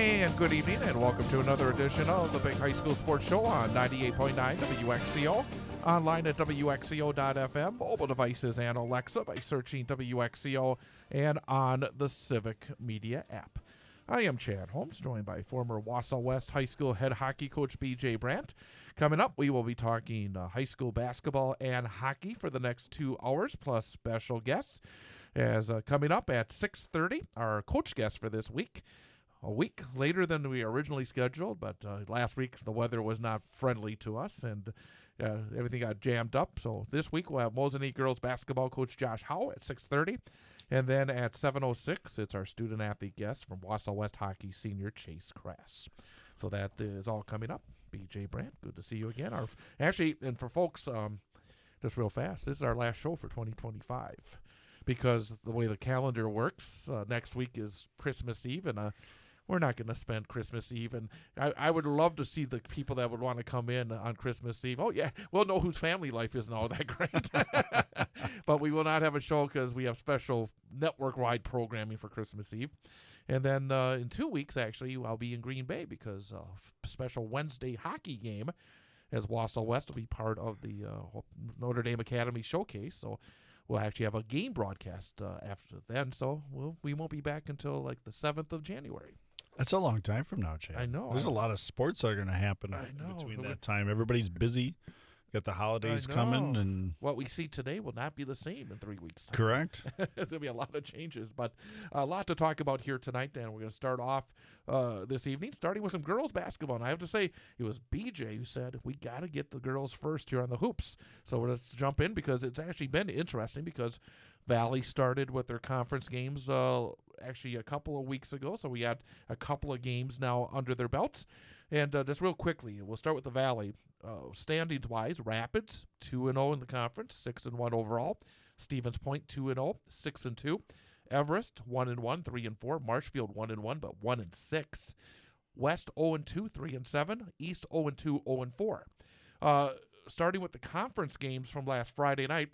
And good evening, and welcome to another edition of the Big High School Sports Show on 98.9 WXCO. Online at WXCO.FM, mobile devices and Alexa by searching WXCO, and on the Civic Media app. I am Chad Holmes, joined by former Wausau West High School head hockey coach B.J. Brandt. Coming up, we will be talking high school basketball and hockey for the next 2 hours, plus special guests. As coming up at 6:30, our coach guest for this week. A week later than we originally scheduled, but last week the weather was not friendly to us, and everything got jammed up. So this week we'll have Mosinee girls basketball coach Josh Howe at 6:30, and then at 7:06 it's our student-athlete guest from Wausau West Hockey senior Chase Crass. So that is all coming up. B.J. Brandt, good to see you again. And for folks, just real fast, this is our last show for 2025. Because the way the calendar works, next week is Christmas Eve, and we're not going to spend Christmas Eve. And I would love to see the people that would want to come in on Christmas Eve. Oh, yeah, we'll know whose family life isn't all that great. But we will not have a show because we have special network-wide programming for Christmas Eve. And then in 2 weeks, actually, I'll be in Green Bay because a special Wednesday hockey game as Wausau West will be part of the Notre Dame Academy Showcase. So we'll actually have a game broadcast after then, so we won't be back until like the 7th of January. That's a long time from now, Chad. I know. There's a lot of sports that are going to happen between that time. Everybody's busy. Got the holidays coming, and what we see today will not be the same in 3 weeks' time. Correct. There's going to be a lot of changes, but a lot to talk about here tonight, Dan. We're going to start off this evening, starting with some girls basketball. And I have to say, it was BJ who said, we got to get the girls first here on the hoops. So let's jump in because it's actually been interesting because Valley started with their conference games actually a couple of weeks ago. So we had a couple of games now under their belts. And just real quickly, we'll start with the Valley. Standings-wise, Rapids, 2-0 in the conference, 6-1 overall. Stevens Point, 2-0, 6-2. Everest, 1-1, 3-4. Marshfield, 1-1, but 1-6. West, 0-2, 3-7. East, 0-2, 0-4. Starting with the conference games from last Friday night,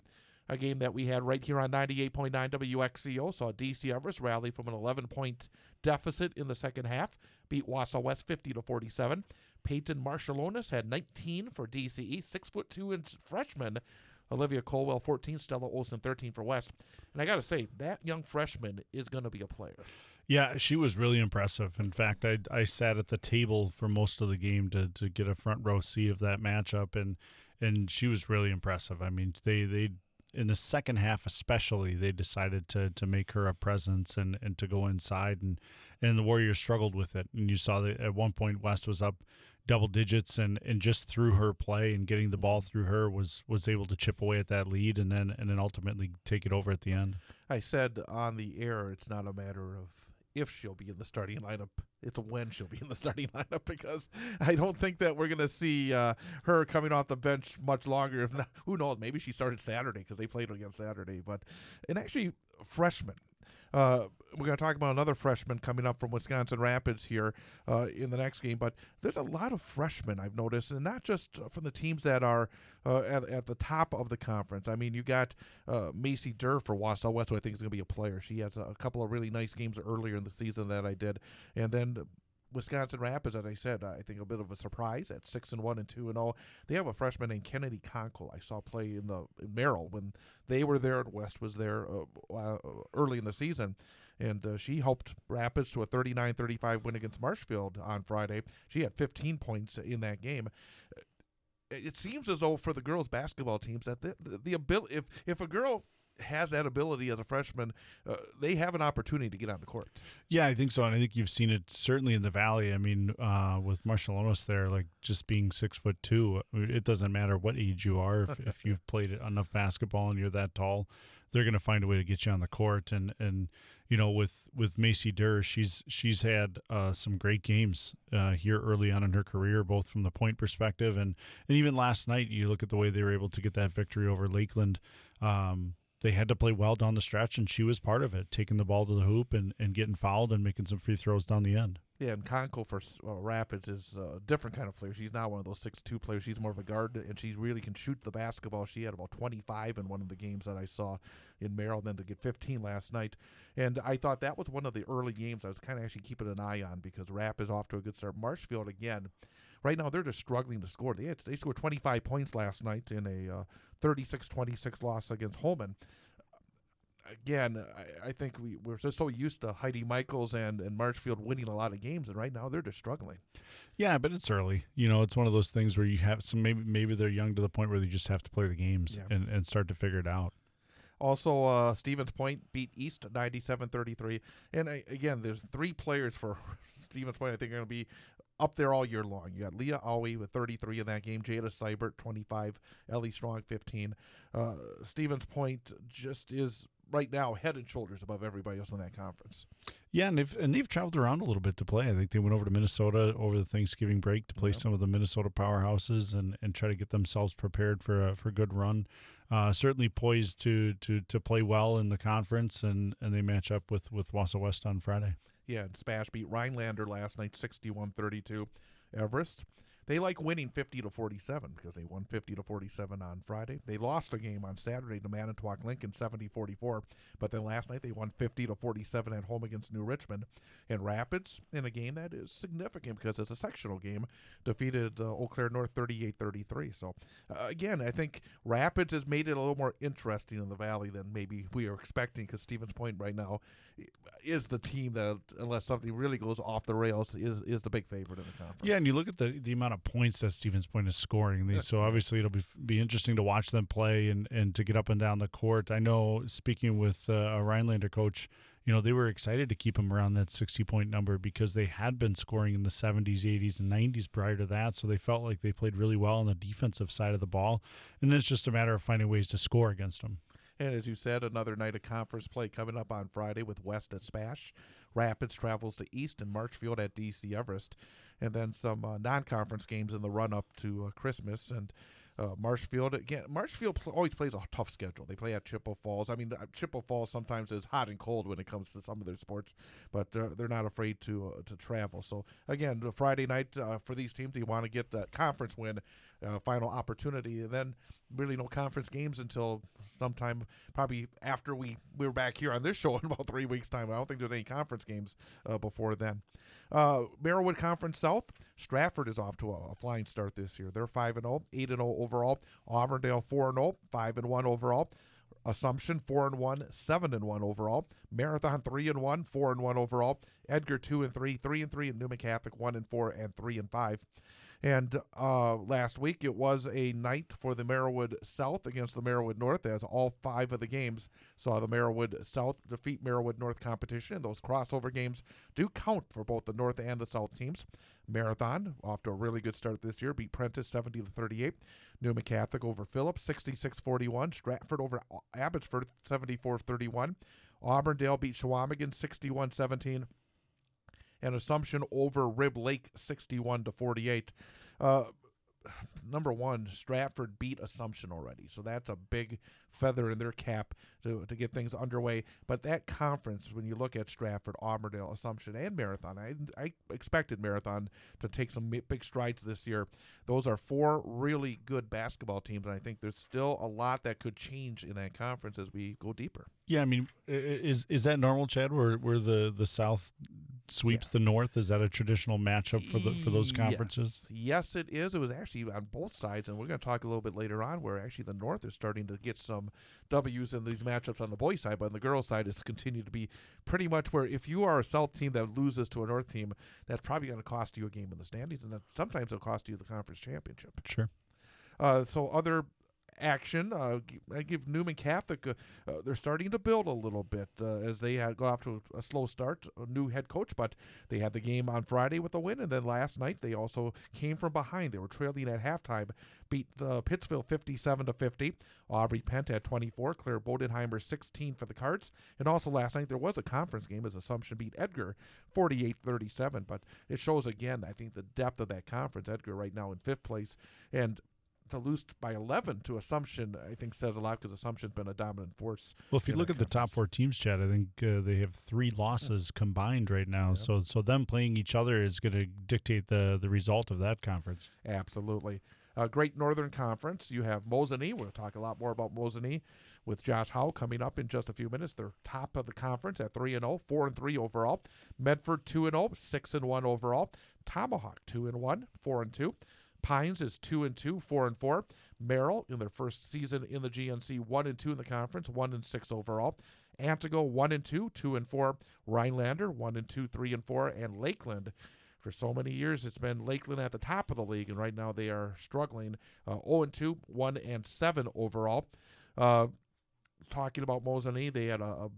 a game that we had right here on 98.9 WXCO, saw DC Everest rally from an 11-point deficit in the second half, beat Wausau West 50-47. Peyton Marshallonis had 19 for DCE, 6'2" freshman Olivia Colwell 14, Stella Olsen 13 for West. And I got to say, that young freshman is going to be a player. Yeah, she was really impressive. In fact, I sat at the table for most of the game to get a front row seat of that matchup, and she was really impressive. I mean, they in the second half especially, they decided to make her a presence and to go inside, and the Warriors struggled with it. And you saw that at one point West was up double digits, and just through her play and getting the ball through her was able to chip away at that lead and then ultimately take it over at the end. I said on the air it's not a matter of if she'll be in the starting lineup, it's when she'll be in the starting lineup, because I don't think that we're going to see her coming off the bench much longer. If not, who knows, maybe she started Saturday because they played against Saturday. And actually, freshmen. We're going to talk about another freshman coming up from Wisconsin Rapids here in the next game, but there's a lot of freshmen I've noticed, and not just from the teams that are at the top of the conference. I mean, you got Macy Durr for Wausau West, who I think is going to be a player. She has a couple of really nice games earlier in the season that I did, and then Wisconsin Rapids, as I said, I think a bit of a surprise at 6-1 and 2-0. They have a freshman named Kennedy Conkle I saw play in Merrill when they were there and West was there early in the season. And she helped Rapids to a 39-35 win against Marshfield on Friday. She had 15 points in that game. It seems as though for the girls' basketball teams that the ability, if a girl has that ability as a freshman, they have an opportunity to get on the court. Yeah, I think so, and I think you've seen it certainly in the Valley. I mean, with Marshallonis there, like just being 6'2", it doesn't matter what age you are. If you've played enough basketball and you're that tall, they're going to find a way to get you on the court. And you know, with Macy Durr, she's had some great games here early on in her career, both from the point perspective and even last night. You look at the way they were able to get that victory over Lakeland. They had to play well down the stretch, and she was part of it, taking the ball to the hoop and getting fouled and making some free throws down the end. Yeah, and Conco for Rapids is a different kind of player. She's not one of those 6'2" players. She's more of a guard, and she really can shoot the basketball. She had about 25 in one of the games that I saw in Merrill, then to get 15 last night. And I thought that was one of the early games I was kind of actually keeping an eye on because Rapids off to a good start. Marshfield, again, right now they're just struggling to score. They scored 25 points last night in a 36-26 loss against Holman. Again, I think we're just so used to Heidi Michaels and Marshfield winning a lot of games, and right now they're just struggling. Yeah, but it's early. It's one of those things where you have some maybe they're young to the point where they just have to play the games and start to figure it out. Also, Stevens Point beat East 97-33. And again, there's 3 players for Stevens Point I think are going to be up there all year long. You got Leah Aui with 33 in that game, Jada Seibert 25, Ellie Strong 15. Stevens Point just is right now head and shoulders above everybody else in that conference. Yeah, and they've traveled around a little bit to play. I think they went over to Minnesota over the Thanksgiving break to play some of the Minnesota powerhouses and try to get themselves prepared for a good run. Certainly poised to play well in the conference, and they match up with Wausau West on Friday. Yeah, and Spash beat Rhinelander last night 61-32. Everest, they like winning 50-47 because they won 50-47 on Friday. They lost a game on Saturday to Manitowoc Lincoln 70-44, but then last night they won 50-47 at home against New Richmond. And Rapids, in a game that is significant because it's a sectional game, defeated Eau Claire North 38-33. So again, I think Rapids has made it a little more interesting in the Valley than maybe we are expecting because Stevens Point right now is the team that, unless something really goes off the rails, is the big favorite in the conference. Yeah, and you look at the amount of points that Stevens Point is scoring. So obviously it'll be interesting to watch them play and to get up and down the court. I know, speaking with a Rhinelander coach, they were excited to keep them around that 60-point number because they had been scoring in the 70s, 80s, and 90s prior to that. So they felt like they played really well on the defensive side of the ball. And it's just a matter of finding ways to score against them. And as you said, another night of conference play coming up on Friday with West at Spash. Rapids travels to East and Marshfield at DC Everest. And then some non-conference games in the run-up to Christmas. And Marshfield, again, Marshfield always plays a tough schedule. They play at Chippewa Falls. I mean, Chippewa Falls sometimes is hot and cold when it comes to some of their sports, but they're not afraid to travel. So, again, the Friday night for these teams, you want to get the conference win, final opportunity, and then really no conference games until sometime probably after we're back here on this show in about 3 weeks' time. I don't think there's any conference games before then. Merriwood Conference South, Stratford is off to a flying start this year. They're 5-0, 8-0 overall. Auburndale 4-0, 5-1 overall. Assumption 4-1, 7-1 overall. Marathon 3-1, 4-1 overall. Edgar 2-3, 3-3, and Newman Catholic 1-4 and 3-5. And last week it was a night for the Merriwood South against the Merriwood North, as all 5 of the games saw the Merriwood South defeat Merriwood North competition. And those crossover games do count for both the North and the South teams. Marathon, off to a really good start this year, beat Prentice 70-38. Newman Catholic over Phillips 66-41. Stratford over Abbotsford 74-31. Auburndale beat Shawamigan 61-17. And Assumption over Rib Lake 61-48. Number one, Stratford beat Assumption already, so that's a big feather in their cap to get things underway. But that conference, when you look at Stratford, Auburndale, Assumption, and Marathon, I expected Marathon to take some big strides this year. Those are 4 really good basketball teams, and I think there's still a lot that could change in that conference as we go deeper. Yeah, I mean, is that normal, Chad, where the South sweeps the North? Is that a traditional matchup for those conferences? Yes, it is. It was actually on both sides, and we're going to talk a little bit later on where actually the North is starting to get some W's in these matchups on the boys' side, but on the girls' side it's continued to be pretty much where if you are a South team that loses to a North team, that's probably going to cost you a game in the standings, and sometimes it'll cost you the conference championship. Sure. So other action, I give Newman Catholic, they're starting to build a little bit as they go off to a slow start, a new head coach, but they had the game on Friday with a win, and then last night they also came from behind. They were trailing at halftime, beat Pittsville 57-50. Aubrey Pent had 24, Claire Bodenheimer 16 for the Cards, and also last night there was a conference game as Assumption beat Edgar 48-37, but it shows again, I think, the depth of that conference. Edgar right now in 5th place, and to lose by 11 to Assumption, I think says a lot because Assumption's been a dominant force. Well, if you in look that at the top conference. 4 teams, Chad, I think they have 3 losses combined right now. Yeah. So them playing each other is going to dictate the result of that conference. Absolutely. Great Northern Conference. You have Mosinee. We'll talk a lot more about Mosinee with Josh Howe coming up in just a few minutes. They're top of the conference at 3-0, 4-3 overall. Medford 2-0, 6-1 overall. Tomahawk 2-1, 4-2. Pines is 2-2, 4-4. Merrill in their first season in the GNC, 1-2 in the conference, 1-6 overall. Antigo 1-2, 2-4. Rhinelander 1-2, 3-4, and Lakeland. For so many years, it's been Lakeland at the top of the league, and right now they are struggling. 0-2, 1-7 overall. Talking about Mosinee, they had a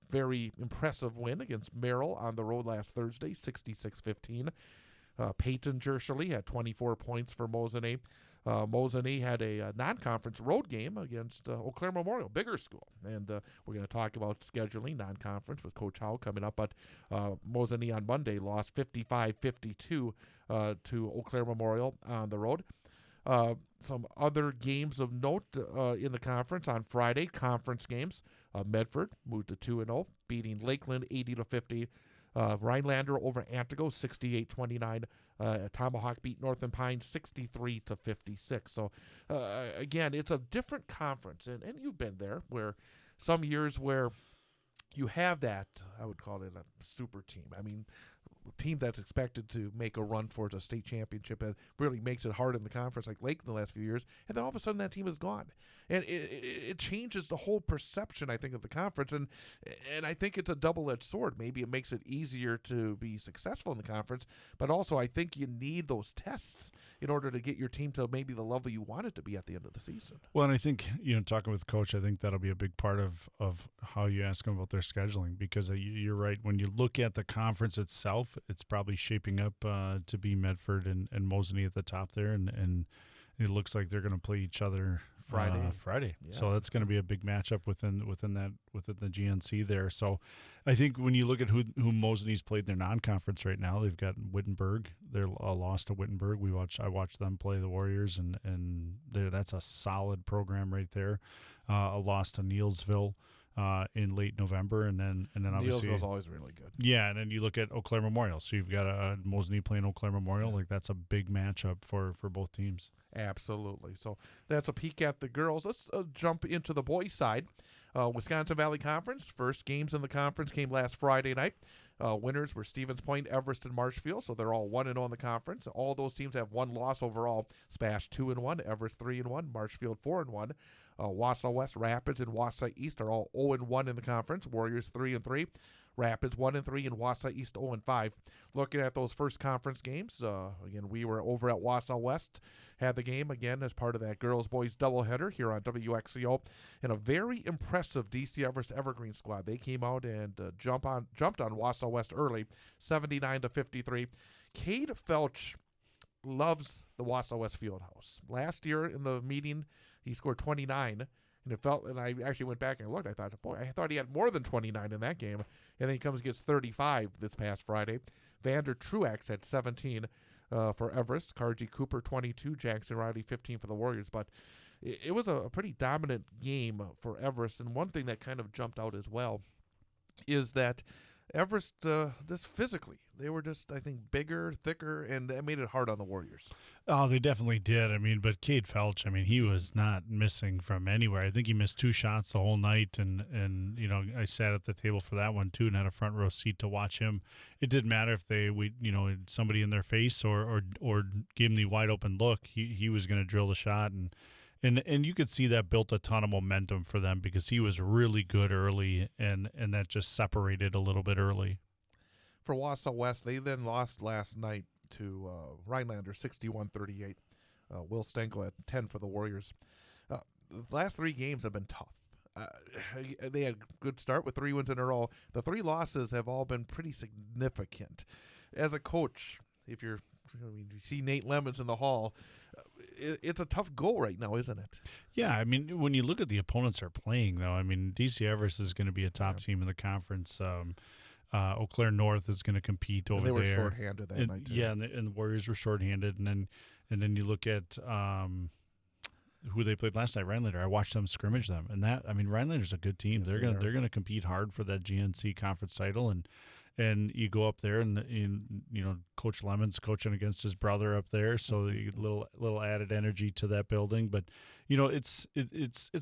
very impressive win against Merrill on the road last Thursday, 66-15. Peyton Jershely had 24 points for Mosinee. Mosinee had a non-conference road game against Eau Claire Memorial, bigger school. And we're going to talk about scheduling non-conference with Coach Howe coming up. But Mosinee on Monday lost 55-52 to Eau Claire Memorial on the road. Some other games of note in the conference on Friday, conference games. Medford moved to 2-0, beating Lakeland 80-50. Rhinelander over Antigo 68-29. Tomahawk beat Northern Pines 63-56. So again, it's a different conference, and you've been there where some years where you have that, I would call it a super team. I mean, a team that's expected to make a run towards a state championship and really makes it hard in the conference like Lake in the last few years, and then all of a sudden that team is gone. And it changes the whole perception, I think, of the conference, and I think it's a double-edged sword. Maybe it makes it easier to be successful in the conference, but also I think you need those tests in order to get your team to maybe the level you want it to be at the end of the season. Well, and I think, talking with Coach, I think that'll be a big part of how you ask them about their scheduling, because you're right. When you look at the conference itself, it's probably shaping up to be Medford and Mosinee at the top there, and it looks like they're going to play each other Friday. Yeah. So that's going to be a big matchup within the GNC there. So I think when you look at who Mosinee's played in their non-conference right now, they've got Wittenberg. They're a loss to Wittenberg. I watched them play the Warriors, and that's a solid program right there. A loss to Neilsville in late November, and then obviously Neilsville's always really good. Yeah, and then you look at Eau Claire Memorial. So you've got a Mosinee playing Eau Claire Memorial. Like, that's a big matchup for both teams. Absolutely. So that's a peek at the girls. Let's jump into the boys' side. Wisconsin Valley Conference. First games in the conference came last Friday night. Winners were Stevens Point, Everest, and Marshfield, so they're all 1-0 in the conference. All those teams have one loss overall. Spash 2-1, Everest 3-1, Marshfield 4-1. Wausau West, Rapids, and Wausau East are all 0-1 in the conference. Warriors 3-3. Rapids 1-3, and Wausau East 0-5. Looking at those first conference games, again, we were over at Wausau West, had the game again as part of that girls-boys doubleheader here on WXCO, and a very impressive DC Everest Evergreen squad. They came out and jumped on Wausau West early, 79-53. Cade Felch loves the Wausau West Fieldhouse. Last year in the meeting, he scored 29. And I actually went back and looked. I thought he had more than 29 in that game. And then he comes and gets 35 this past Friday. Vander Truax had 17 for Everest. Karji Cooper 22. Jackson Riley 15 for the Warriors. But it was a pretty dominant game for Everest. And one thing that kind of jumped out as well is that Everest, just physically, they were just, I think, bigger, thicker, and that made it hard on the Warriors. Oh, they definitely did. I mean, but Cade Felch, I mean, he was not missing from anywhere. I think he missed 2 shots the whole night, and I sat at the table for that one too, and had a front row seat to watch him. It didn't matter if had somebody in their face or gave him the wide open look. He was going to drill the shot, and you could see that built a ton of momentum for them because he was really good early, and that just separated a little bit early. For Wausau West, they then lost last night to Rhinelander 61-38. Will Stenkel at 10 for the Warriors. The last 3 games have been tough. They had a good start with 3 wins in a row. The 3 losses have all been pretty significant. As a coach, you see Nate Lemons in the hall, it's a tough goal right now, isn't it? Yeah, I mean, when you look at the opponents they're playing, though, I mean, DC Everest is going to be a top team in the conference. Eau Claire North is going to compete over there. They were shorthanded that night, too. Yeah, and the Warriors were shorthanded. And then you look at who they played last night, Rhinelander. I watched them scrimmage them, and Rhinelander's a good team. Yes, They're gonna compete hard for that GNC conference title, and you go up there and Coach Lemon's coaching against his brother up there, so you get a little added energy to that building. But it's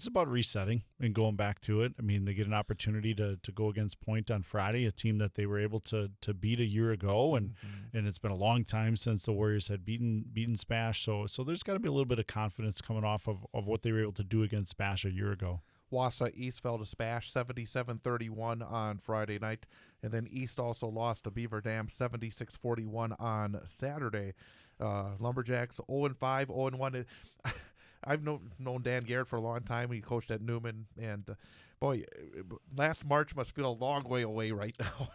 about resetting and going back to it. I mean, they get an opportunity to go against Point on Friday, a team that they were able to beat a year ago, and it's been a long time since the Warriors had beaten Spash. So there's got to be a little bit of confidence coming off of what they were able to do against Spash a year ago. Wausau East fell to Spash 77-31 on Friday night. And then East also lost to Beaver Dam 76-41 on Saturday. Lumberjacks 0-5, 0-1. I've known Dan Garrett for a long time. He coached at Newman. And, boy, last March must feel a long way away right now.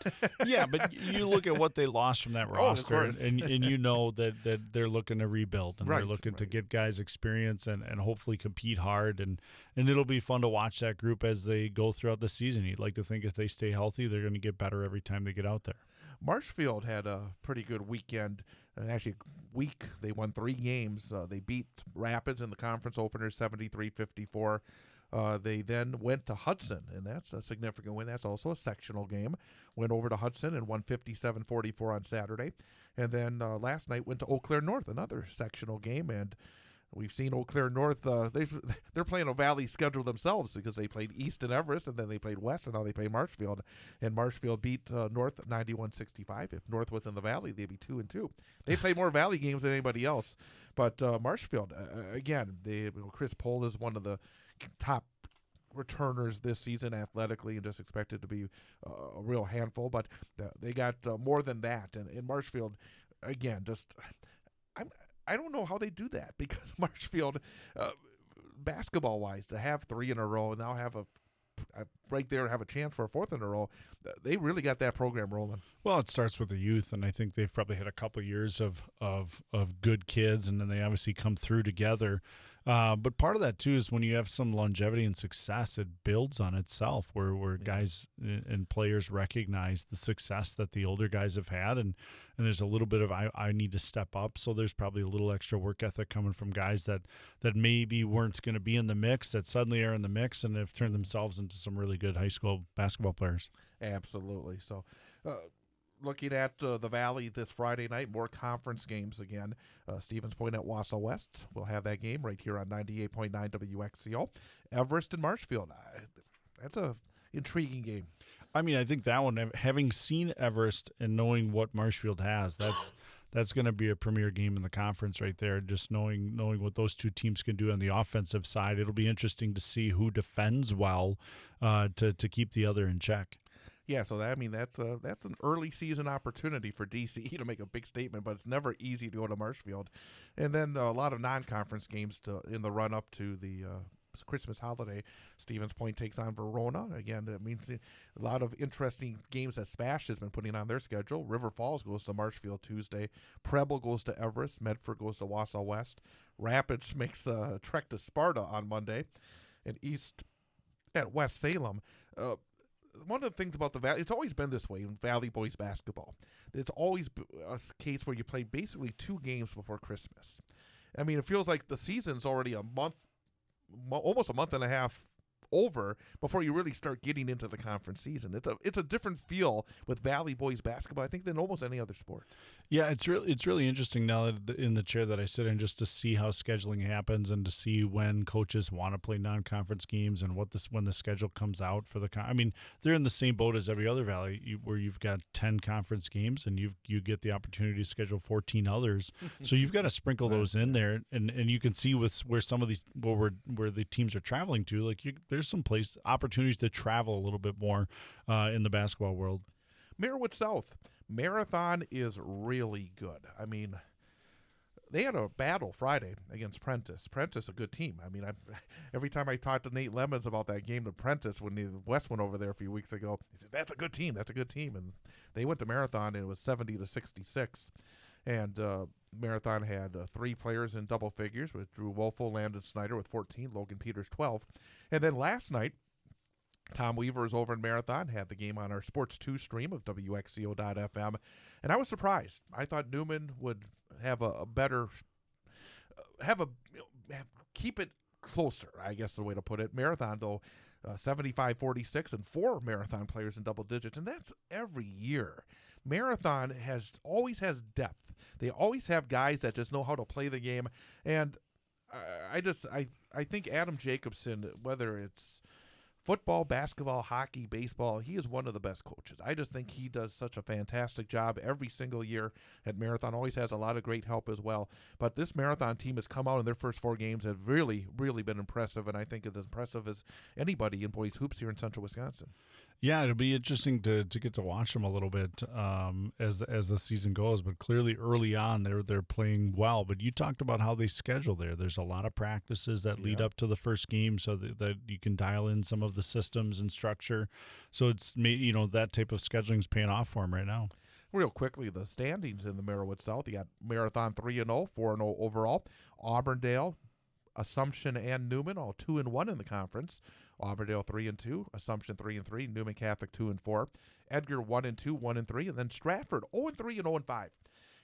Yeah, but you look at what they lost from that roster, and you know that they're looking to rebuild, and they're looking to get guys experience and hopefully compete hard, and it'll be fun to watch that group as they go throughout the season. You'd like to think if they stay healthy, they're going to get better every time they get out there. Marshfield had a pretty good weekend. Actually, week they won 3 games. They beat Rapids in the conference opener 73-54. They then went to Hudson, and that's a significant win. That's also a sectional game. Went over to Hudson and won 57-44 on Saturday. And then last night went to Eau Claire North, another sectional game. And we've seen Eau Claire North, they're playing a Valley schedule themselves because they played East and Everest, and then they played West, and now they play Marshfield. And Marshfield beat North 91-65. If North was in the Valley, they'd be 2-2. They play more Valley games than anybody else. But Marshfield, again, Chris Pohl is one of the top returners this season athletically, and just expected to be a real handful. But they got more than that. And in Marshfield, again, I don't know how they do that, because Marshfield, basketball-wise, to have 3 in a row and now have right there have a chance for a 4th in a row, they really got that program rolling. Well, it starts with the youth, and I think they've probably had a couple of years of good kids, and then they obviously come through together. But part of that, too, is when you have some longevity and success, it builds on itself, where guys and players recognize the success that the older guys have had, and there's a little bit of I need to step up. So there's probably a little extra work ethic coming from guys that maybe weren't going to be in the mix, that suddenly are in the mix and have turned themselves into some really good high school basketball players. Absolutely. So looking at the Valley this Friday night, more conference games again. Stevens Point at Wausau West. We'll have that game right here on 98.9 WXCO. Everest and Marshfield. That's a intriguing game. I mean, I think that one, having seen Everest and knowing what Marshfield has, that's going to be a premier game in the conference right there. Just knowing what those two teams can do on the offensive side, it'll be interesting to see who defends well to keep the other in check. Yeah, so that's an early season opportunity for DCE to make a big statement, but it's never easy to go to Marshfield. And then a lot of non-conference games in the run-up to the Christmas holiday. Stevens Point takes on Verona. Again, that means a lot of interesting games that Spash has been putting on their schedule. River Falls goes to Marshfield Tuesday. Preble goes to Everest. Medford goes to Wausau West. Rapids makes a trek to Sparta on Monday. And East at West Salem. One of the things about the Valley, it's always been this way in Valley boys basketball. It's always a case where you play basically 2 games before Christmas. I mean, it feels like the season's already almost a month and a half over before you really start getting into the conference season. It's a different feel with Valley boys basketball, I think, than almost any other sport. Yeah, it's really interesting now that in the chair that I sit in, just to see how scheduling happens and to see when coaches want to play non-conference games and when the schedule comes out for I mean, they're in the same boat as every other Valley, where you've got 10 conference games and you get the opportunity to schedule 14 others. So you've got to sprinkle those in there, and you can see where some of these where the teams are traveling to. Like there's some opportunities to travel a little bit more in the basketball world. Marywood South. Marathon is really good. I mean, they had a battle Friday against Prentice. Prentice, a good team. I mean, every time I talked to Nate Lemons about that game to Prentice when the West went over there a few weeks ago, he said, that's a good team. That's a good team. And they went to Marathon, and it was 70-66. And Marathon had 3 players in double figures with Drew Wolfel, Landon Snyder with 14, Logan Peters 12. And then last night, Tom Weaver is over in Marathon, had the game on our Sports 2 stream of WXCO.FM, and I was surprised. I thought Newman would have a better keep it closer, I guess the way to put it. Marathon, though, 75-46 and 4 Marathon players in double digits, and that's every year. Marathon always has depth. They always have guys that just know how to play the game, and I think Adam Jacobson, whether it's football, basketball, hockey, baseball, he is one of the best coaches. I just think he does such a fantastic job every single year at Marathon. Always has a lot of great help as well. But this Marathon team has come out in their first 4 games have really, really been impressive, and I think it's as impressive as anybody in boys hoops here in Central Wisconsin. Yeah, it'll be interesting to get to watch them a little bit as the season goes. But clearly, early on, they're playing well. But you talked about how they schedule there. There's a lot of practices that lead up to the first game, so that you can dial in some of the systems and structure. So it's that type of scheduling is paying off for them right now. Real quickly, the standings in the Merowith South. You got Marathon 3-0, 4-0 overall. Auburndale, Assumption, and Newman all 2-1 in the conference. Auburndale 3-2, Assumption 3-3, Newman Catholic 2-4, Edgar 1-2, 1-3, and then Stratford 0-3 and 0-5.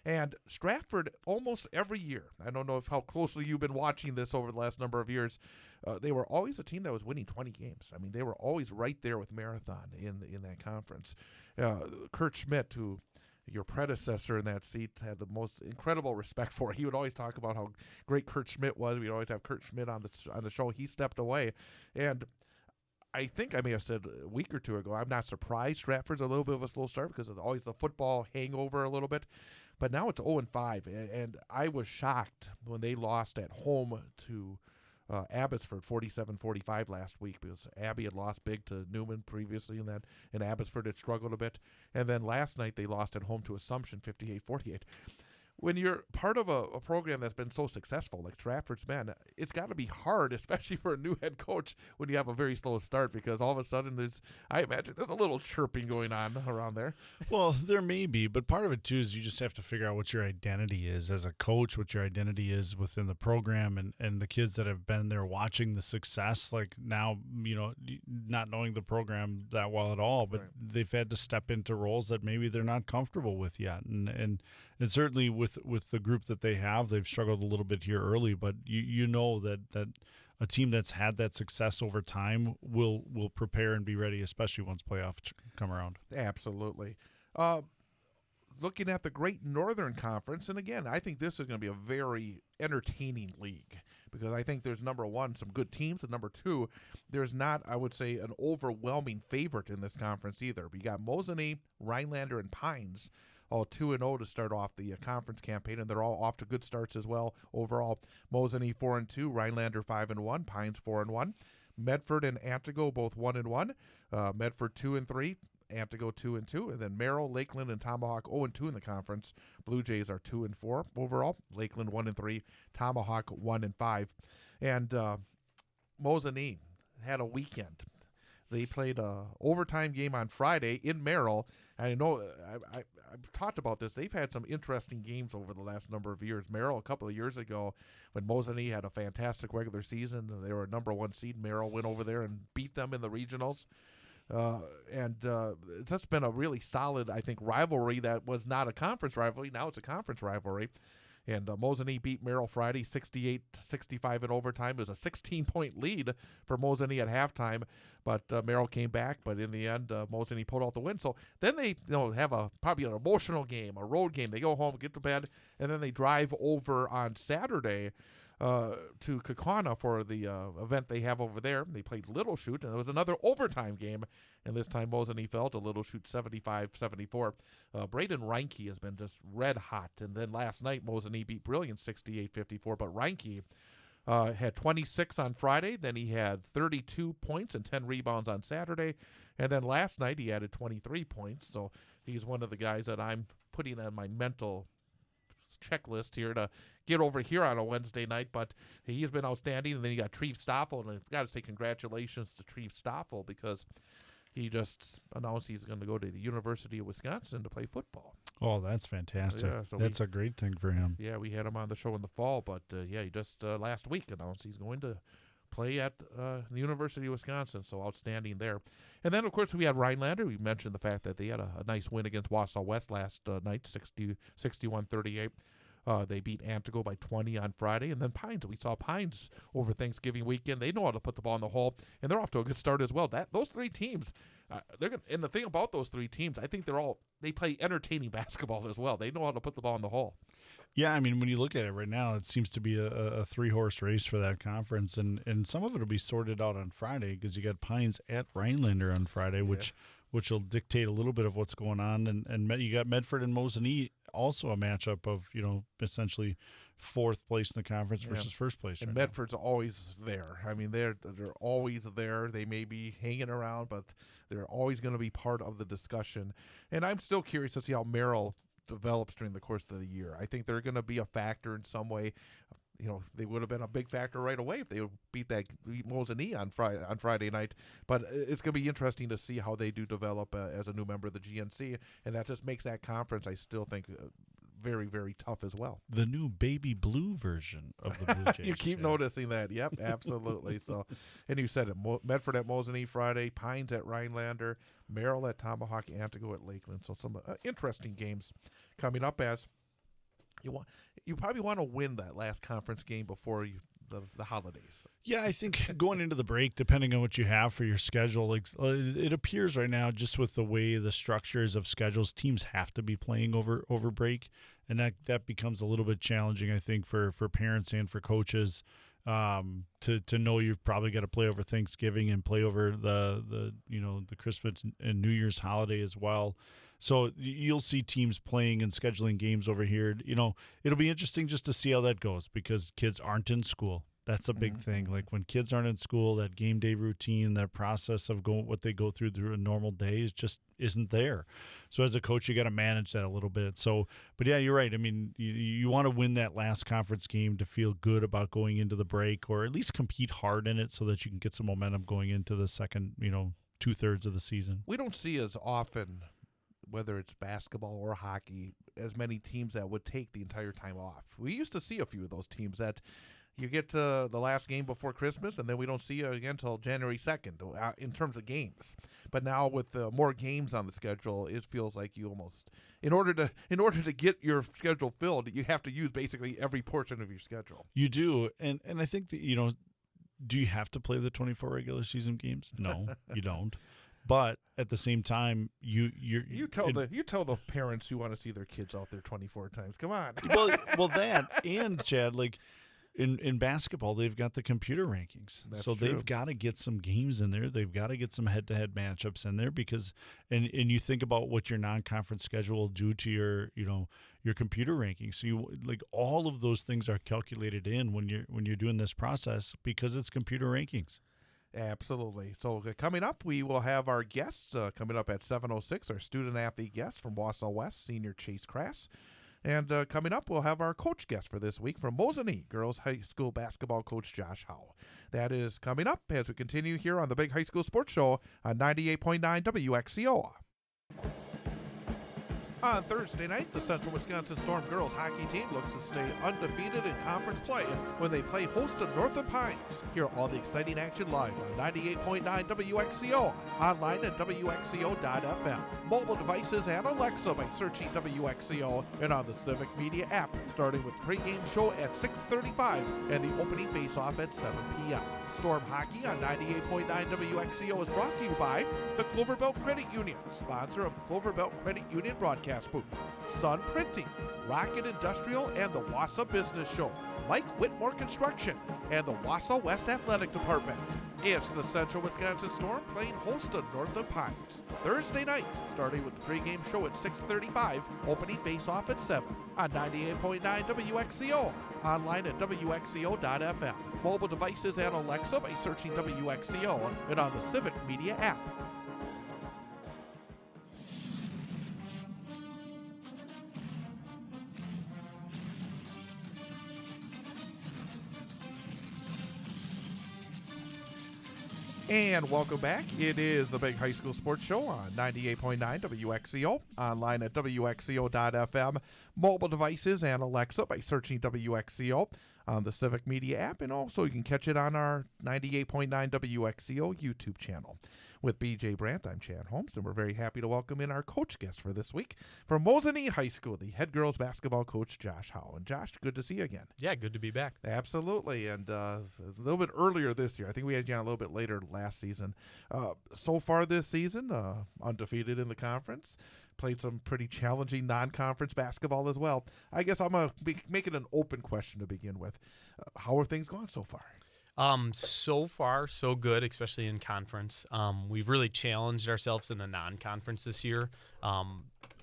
And Stratford almost every year, I don't know how closely you've been watching this over the last number of years, they were always a team that was winning 20 games. I mean, they were always right there with Marathon in that conference. Kurt Schmidt, who your predecessor in that seat had the most incredible respect for. He would always talk about how great Kurt Schmidt was. We'd always have Kurt Schmidt on the show. He stepped away, and I think I may have said a week or two ago, I'm not surprised Stratford's a little bit of a slow start because it's always the football hangover a little bit. But now it's 0-5, and I was shocked when they lost at home to Abbotsford 47-45 last week, because Abby had lost big to Newman previously in that, and Abbotsford had struggled a bit. And then last night they lost at home to Assumption 58-48. When you're part of a program that's been so successful like Stratford's been, it's got to be hard, especially for a new head coach, when you have a very slow start, because all of a sudden I imagine there's a little chirping going on around there. Well, there may be, but part of it too is you just have to figure out what your identity is as a coach, what your identity is within the program, and the kids that have been there watching the success, like now, not knowing the program that well at all, but they've had to step into roles that maybe they're not comfortable with yet. And certainly with the group that they have, they've struggled a little bit here early, but you know that a team that's had that success over time will prepare and be ready, especially once playoffs come around. Absolutely. Looking at the Great Northern Conference, and again, I think this is going to be a very entertaining league, because I think there's, number one, some good teams, and number two, there's not, I would say, an overwhelming favorite in this conference either. But you got Mosinee, Rhinelander, and Pines all 2-0 to start off the conference campaign, and they're all off to good starts as well. Overall, Mosinee 4-2, Rhinelander 5-1, Pines 4-1, Medford and Antigo both 1-1, Medford 2-3, Antigo 2-2, and then Merrill, Lakeland, and Tomahawk 0-2 in the conference. Blue Jays are 2-4 overall. Lakeland 1-3, Tomahawk 1-5, and Mosinee had a weekend. They played a overtime game on Friday in Merrill. I know I've talked about this. They've had some interesting games over the last number of years. Merrill, a couple of years ago, when Mosinee had a fantastic regular season, they were a number 1 seed. Merrill went over there and beat them in the regionals. It's just been a really solid, I think, rivalry that was not a conference rivalry. Now it's a conference rivalry. And Mosinee beat Merrill Friday 68-65 in overtime. It was a 16-point lead for Mosinee at halftime, but Merrill came back. But in the end, Mosinee pulled out the win. So then they have probably an emotional game, a road game. They go home, get to bed, and then they drive over on Saturday to Kaukauna for the event they have over there. They played Little Chute, and it was another overtime game, and this time Mosinee fell to Little Chute 75-74. Braden Reinke has been just red hot, and then last night Mosinee beat Brilliant 68-54, but Reinke had 26 on Friday, then he had 32 points and 10 rebounds on Saturday, and then last night he added 23 points, so he's one of the guys that I'm putting on my mental checklist here to get over here on a Wednesday night, but he's been outstanding. And then you got Treve Stoffel, and I've got to say congratulations to Treve Stoffel, because he just announced he's going to go to the University of Wisconsin to play football. Oh, that's fantastic. Yeah, so that's a great thing for him. Yeah, we had him on the show in the fall, but he just last week announced he's going to play at the University of Wisconsin, so outstanding there. And then, of course, we had Rhinelander. We mentioned the fact that they had a nice win against Wausau West last night, 61-38. They beat Antigo by 20 on Friday. And then Pines, we saw Pines over Thanksgiving weekend. They know how to put the ball in the hole, and they're off to a good start as well. Those three teams, and the thing about those three teams, I think they play entertaining basketball as well. They know how to put the ball in the hole. Yeah, I mean, when you look at it right now, it seems to be a three-horse race for that conference, and some of it will be sorted out on Friday because you got Pines at Rhinelander on Friday, which will dictate a little bit of what's going on, and you got Medford and Mosinee, also a matchup of essentially fourth place in the conference versus first place. And Medford's always there. I mean, they're always there. They may be hanging around, but they're always going to be part of the discussion. And I'm still curious to see how Merrill develops during the course of the year. I think they're going to be a factor in some way. They would have been a big factor right away if they would beat Mosinee on Friday night. But it's going to be interesting to see how they do develop as a new member of the GNC, and that just makes that conference, I still think, very, very tough as well. The new baby blue version of the Blue Jays. You keep noticing that. Yep, absolutely. So, and you said it, Medford at Mosinee Friday, Pines at Rhinelander, Merrill at Tomahawk, Antigo at Lakeland. So some interesting games coming up as you probably want to win that last conference game before the holidays. Yeah, I think going into the break, depending on what you have for your schedule, it appears right now, just with the way the structures of schedules, teams have to be playing over break, and that becomes a little bit challenging, I think, for parents and for coaches to know you've probably got to play over Thanksgiving and play over the Christmas and New Year's holiday as well. So you'll see teams playing and scheduling games over here. It'll be interesting just to see how that goes because kids aren't in school. That's a big thing. Like when kids aren't in school, that game day routine, that process of what they go through a normal day just isn't there. So as a coach, you got to manage that a little bit. So, but yeah, you're right. I mean, you want to win that last conference game to feel good about going into the break, or at least compete hard in it so that you can get some momentum going into the second, 2/3 of the season. We don't see as often, whether it's basketball or hockey, as many teams that would take the entire time off. We used to see a few of those teams that you get to the last game before Christmas, and then we don't see you again until January 2nd in terms of games. But now with more games on the schedule, it feels like you almost, in order to get your schedule filled, you have to use basically every portion of your schedule. You do, and I think that do you have to play the 24 regular season games? No, you don't. But at the same time, you tell the parents who want to see their kids out there 24 times. Come on. well, that and Chad, like in basketball, they've got the computer rankings, so they've got to get some games in there. They've got to get some head-to-head matchups in there because, and you think about what your non-conference schedule will do to your computer rankings. So all of those things are calculated in when you're doing this process because it's computer rankings. Absolutely. So coming up, we will have our guests coming up at 7:06, our student-athlete guest from Wausau West, senior Chase Crass. And coming up, we'll have our coach guest for this week from Mosinee, girls high school basketball coach Josh Howe. That is coming up as we continue here on the Big High School Sports Show on 98.9 WXCO. On Thursday night, the Central Wisconsin Storm girls hockey team looks to stay undefeated in conference play when they play host to Northern Pines. Hear all the exciting action live on 98.9 WXCO, online at WXCO.FM, mobile devices and Alexa by searching WXCO, and on the Civic Media app, starting with the pregame show at 6:35 and the opening face-off at 7 p.m. Storm Hockey on 98.9 WXCO is brought to you by the Cloverbelt Credit Union, sponsor of the Cloverbelt Credit Union broadcast booth, Sun Printing, Rocket Industrial, and the Wausau Business Show, Mike Whitmore Construction, and the Wausau West Athletic Department. It's the Central Wisconsin Storm playing host to Northern Pines Thursday night, starting with the pregame show at 6:35, opening face-off at 7 on 98.9 WXCO, online at WXCO.FM, mobile devices and Alexa by searching WXCO, and on the Civic Media app. And welcome back. It is the Big High School Sports Show on 98.9 WXCO, online at WXCO.FM, mobile devices and Alexa by searching WXCO. on the Civic Media app, and also you can catch it on our 98.9 WXCO YouTube channel. With BJ Brandt, I'm Chad Holmes, and we're very happy to welcome in our coach guest for this week from Mosinee High School, the head girls basketball coach, Josh Howe. And Josh, good to see you again. Yeah, good to be back. Absolutely, and a little bit earlier this year. I think we had you on a little bit later last season. So far this season, undefeated in the conference. Played some pretty challenging non-conference basketball as well. I guess I'm going to make it an open question to begin with. How are things going so far? So far, so good, especially in conference. We've really challenged ourselves in the non-conference this year.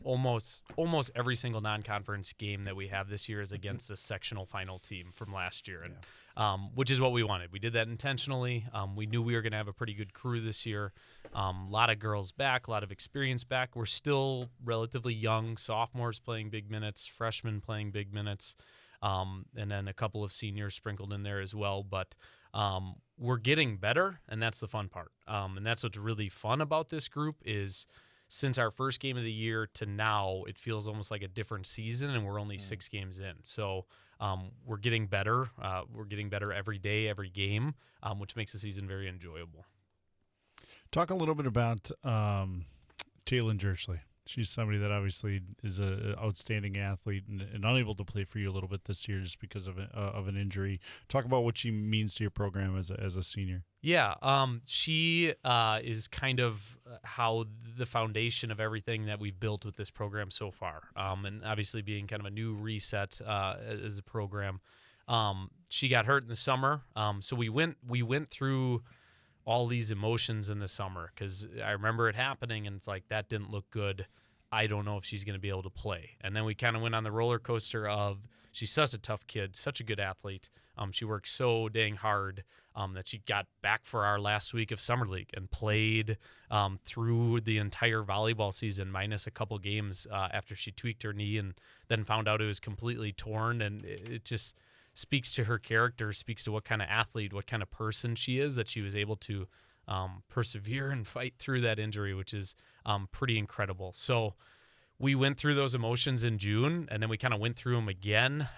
Almost every single non-conference game that we have this year is against a sectional final team from last year, and which is what we wanted. We did that intentionally. We knew we were going to have a pretty good crew this year. A lot of girls back, a lot of experience back. We're still relatively young, sophomores playing big minutes, freshmen playing big minutes, and then a couple of seniors sprinkled in there as well. But we're getting better, and that's the fun part. And that's what's really fun about this group is since our first game of the year to now, it feels almost like a different season, and we're only 6 games in. So we're getting better. We're getting better every day, every game, which makes the season very enjoyable. Talk a little bit about Taylon Jerchley. She's somebody that obviously is an outstanding athlete and unable to play for you a little bit this year just because of an injury. Talk about what she means to your program as a senior. Yeah, she is kind of how the foundation of everything that we've built with this program so far. And obviously being kind of a new reset as a program. She got hurt in the summer, so we went through all these emotions in the summer because I remember it happening and it's like, that didn't look good. I don't know if she's going to be able to play. And then we kind of went on the roller coaster of she's such a tough kid, such a good athlete. She worked so dang hard that she got back for our last week of Summer League and played through the entire volleyball season minus a couple games after she tweaked her knee and then found out it was completely torn. And it just speaks to her character, speaks to what kind of athlete, what kind of person she is, that she was able to persevere and fight through that injury, which is pretty incredible. So we went through those emotions in June, and then we kind of went through them again.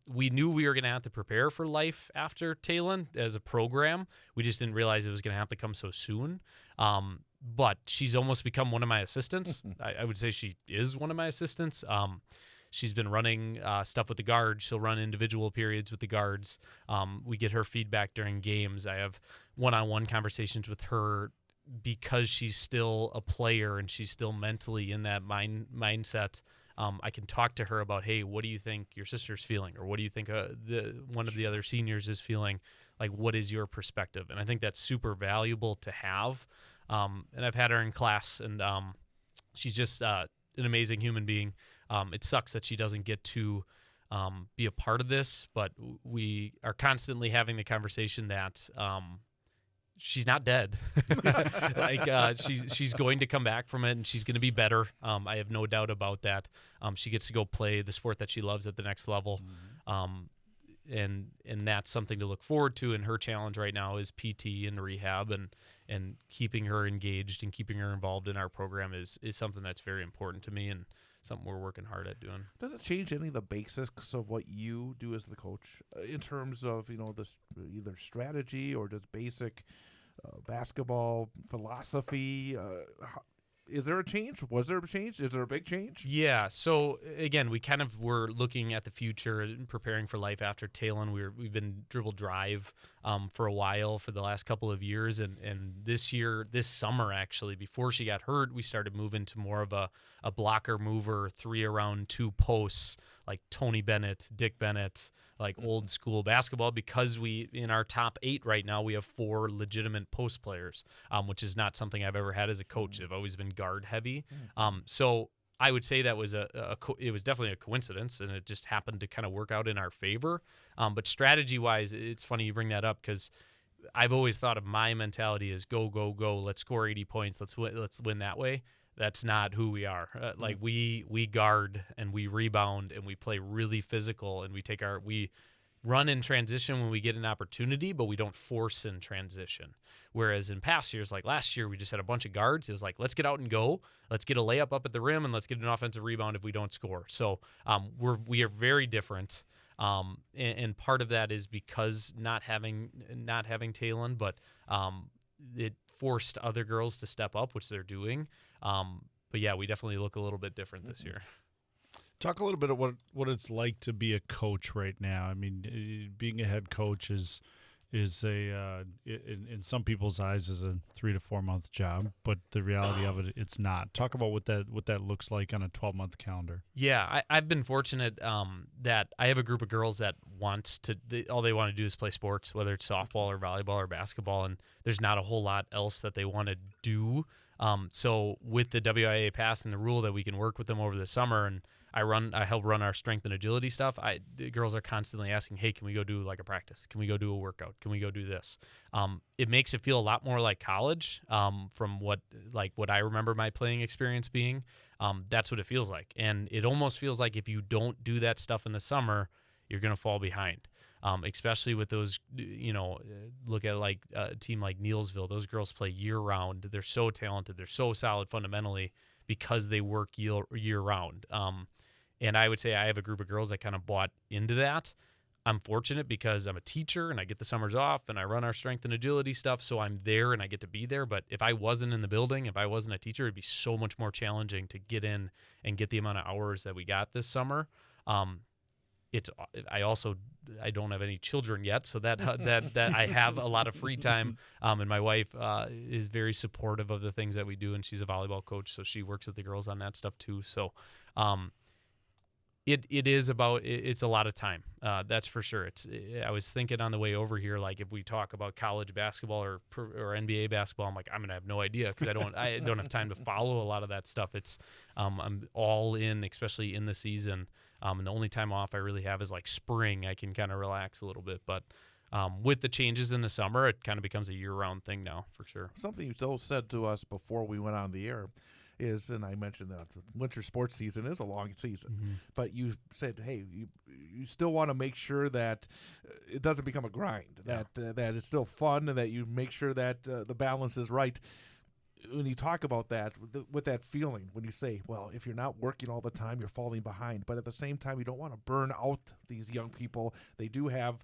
We knew we were going to have to prepare for life after Taylon as a program. We just didn't realize it was going to have to come so soon. But she's almost become one of my assistants. I would say she is one of my assistants. She's been running stuff with the guards. She'll run individual periods with the guards. We get her feedback during games. I have one-on-one conversations with her because she's still a player and she's still mentally in that mindset. I can talk to her about, hey, what do you think your sister's feeling? Or what do you think one of the other seniors is feeling? Like, what is your perspective? And I think that's super valuable to have. And I've had her in class, and she's just an amazing human being. It sucks that she doesn't get to be a part of this, but we are constantly having the conversation that she's not dead. She's going to come back from it, and she's going to be better. I have no doubt about that. She gets to go play the sport that she loves at the next level. And that's something to look forward to. And her challenge right now is PT and rehab, and keeping her engaged and keeping her involved in our program is something that's very important to me and something we're working hard at doing. Does it change any of the basics of what you do as the coach in terms of, this either strategy or just basic basketball philosophy? Is there a change? Was there a change? Is there a big change? Yeah. So again, we kind of were looking at the future and preparing for life after Taylon. We've been dribble drive for a while, for the last couple of years, and this summer actually, before she got hurt, we started moving to more of a blocker mover, 3 around 2 posts, like Tony Bennett, Dick Bennett, like old school basketball, because in our top 8 right now, we have 4 legitimate post players, which is not something I've ever had as a coach. I've always been guard heavy. So I would say that was it was definitely a coincidence, and it just happened to kind of work out in our favor. But strategy wise, it's funny you bring that up, because I've always thought of my mentality as go, go, go. Let's score 80 points. Let's win that way. That's not who we are. Like we guard and we rebound and we play really physical, and we run in transition when we get an opportunity, but we don't force in transition. Whereas in past years, like last year, we just had a bunch of guards. It was like, let's get out and go. Let's get a layup up at the rim, and let's get an offensive rebound if we don't score. So we are very different. And part of that is because not having Talon, but it forced other girls to step up, which they're doing. But yeah, we definitely look a little bit different this year. Talk a little bit of what it's like to be a coach right now. I mean, being a head coach is a in some people's eyes is a 3 to 4 month job, but the reality of it, it's not. Talk about what that looks like on a 12-month calendar. Yeah, I've been fortunate that I have a group of girls that all they want to do is play sports, whether it's softball or volleyball or basketball, and there's not a whole lot else that they want to do. So with the WIA pass and the rule that we can work with them over the summer, and I help run our strength and agility stuff. The girls are constantly asking, hey, can we go do like a practice? Can we go do a workout? Can we go do this? It makes it feel a lot more like college from what I remember my playing experience being. That's what it feels like. And it almost feels like if you don't do that stuff in the summer, you're going to fall behind. Especially with those, look at like a team like Neilsville. Those girls play year round. They're so talented. They're so solid fundamentally because they work year round. And I would say I have a group of girls that kind of bought into that. I'm fortunate because I'm a teacher and I get the summers off and I run our strength and agility stuff. So I'm there and I get to be there. But if I wasn't in the building, if I wasn't a teacher, it'd be so much more challenging to get in and get the amount of hours that we got this summer. I don't have any children yet, so that I have a lot of free time. And my wife is very supportive of the things that we do, and she's a volleyball coach, so she works with the girls on that stuff too. So, it's a lot of time. That's for sure. I was thinking on the way over here, like if we talk about college basketball or NBA basketball, I'm like, I'm gonna have no idea because I don't have time to follow a lot of that stuff. It's I'm all in, especially in the season. And the only time off I really have is like spring. I can kind of relax a little bit, but with the changes in the summer, it kind of becomes a year-round thing now, for sure. Something you said to us before we went on the air is, and I mentioned that the winter sports season is a long season, but you said, hey, you still want to make sure that it doesn't become a grind, that it's still fun, and that you make sure that the balance is right. When you talk about that, with that feeling, when you say, well, if you're not working all the time, you're falling behind. But at the same time, you don't want to burn out these young people. They do have,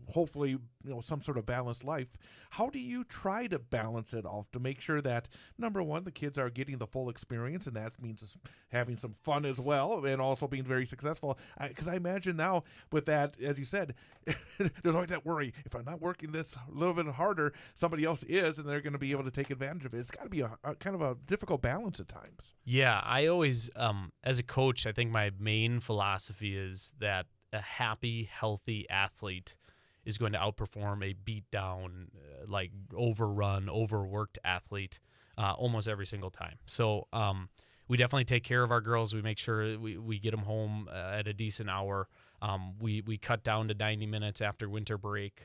hopefully, some sort of balanced life. How do you try to balance it off to make sure that, number one, the kids are getting the full experience, and that means having some fun as well, and also being very successful? Because I imagine now with that, as you said, there's always that worry. If I'm not working this a little bit harder, somebody else is, and they're going to be able to take advantage of it. It's got to be a kind of a difficult balance at times. Yeah, I always, as a coach, I think my main philosophy is that a happy, healthy athlete is going to outperform a beat down, like overrun, overworked athlete almost every single time. So we definitely take care of our girls. We make sure we get them home at a decent hour. We cut down to 90 minutes after winter break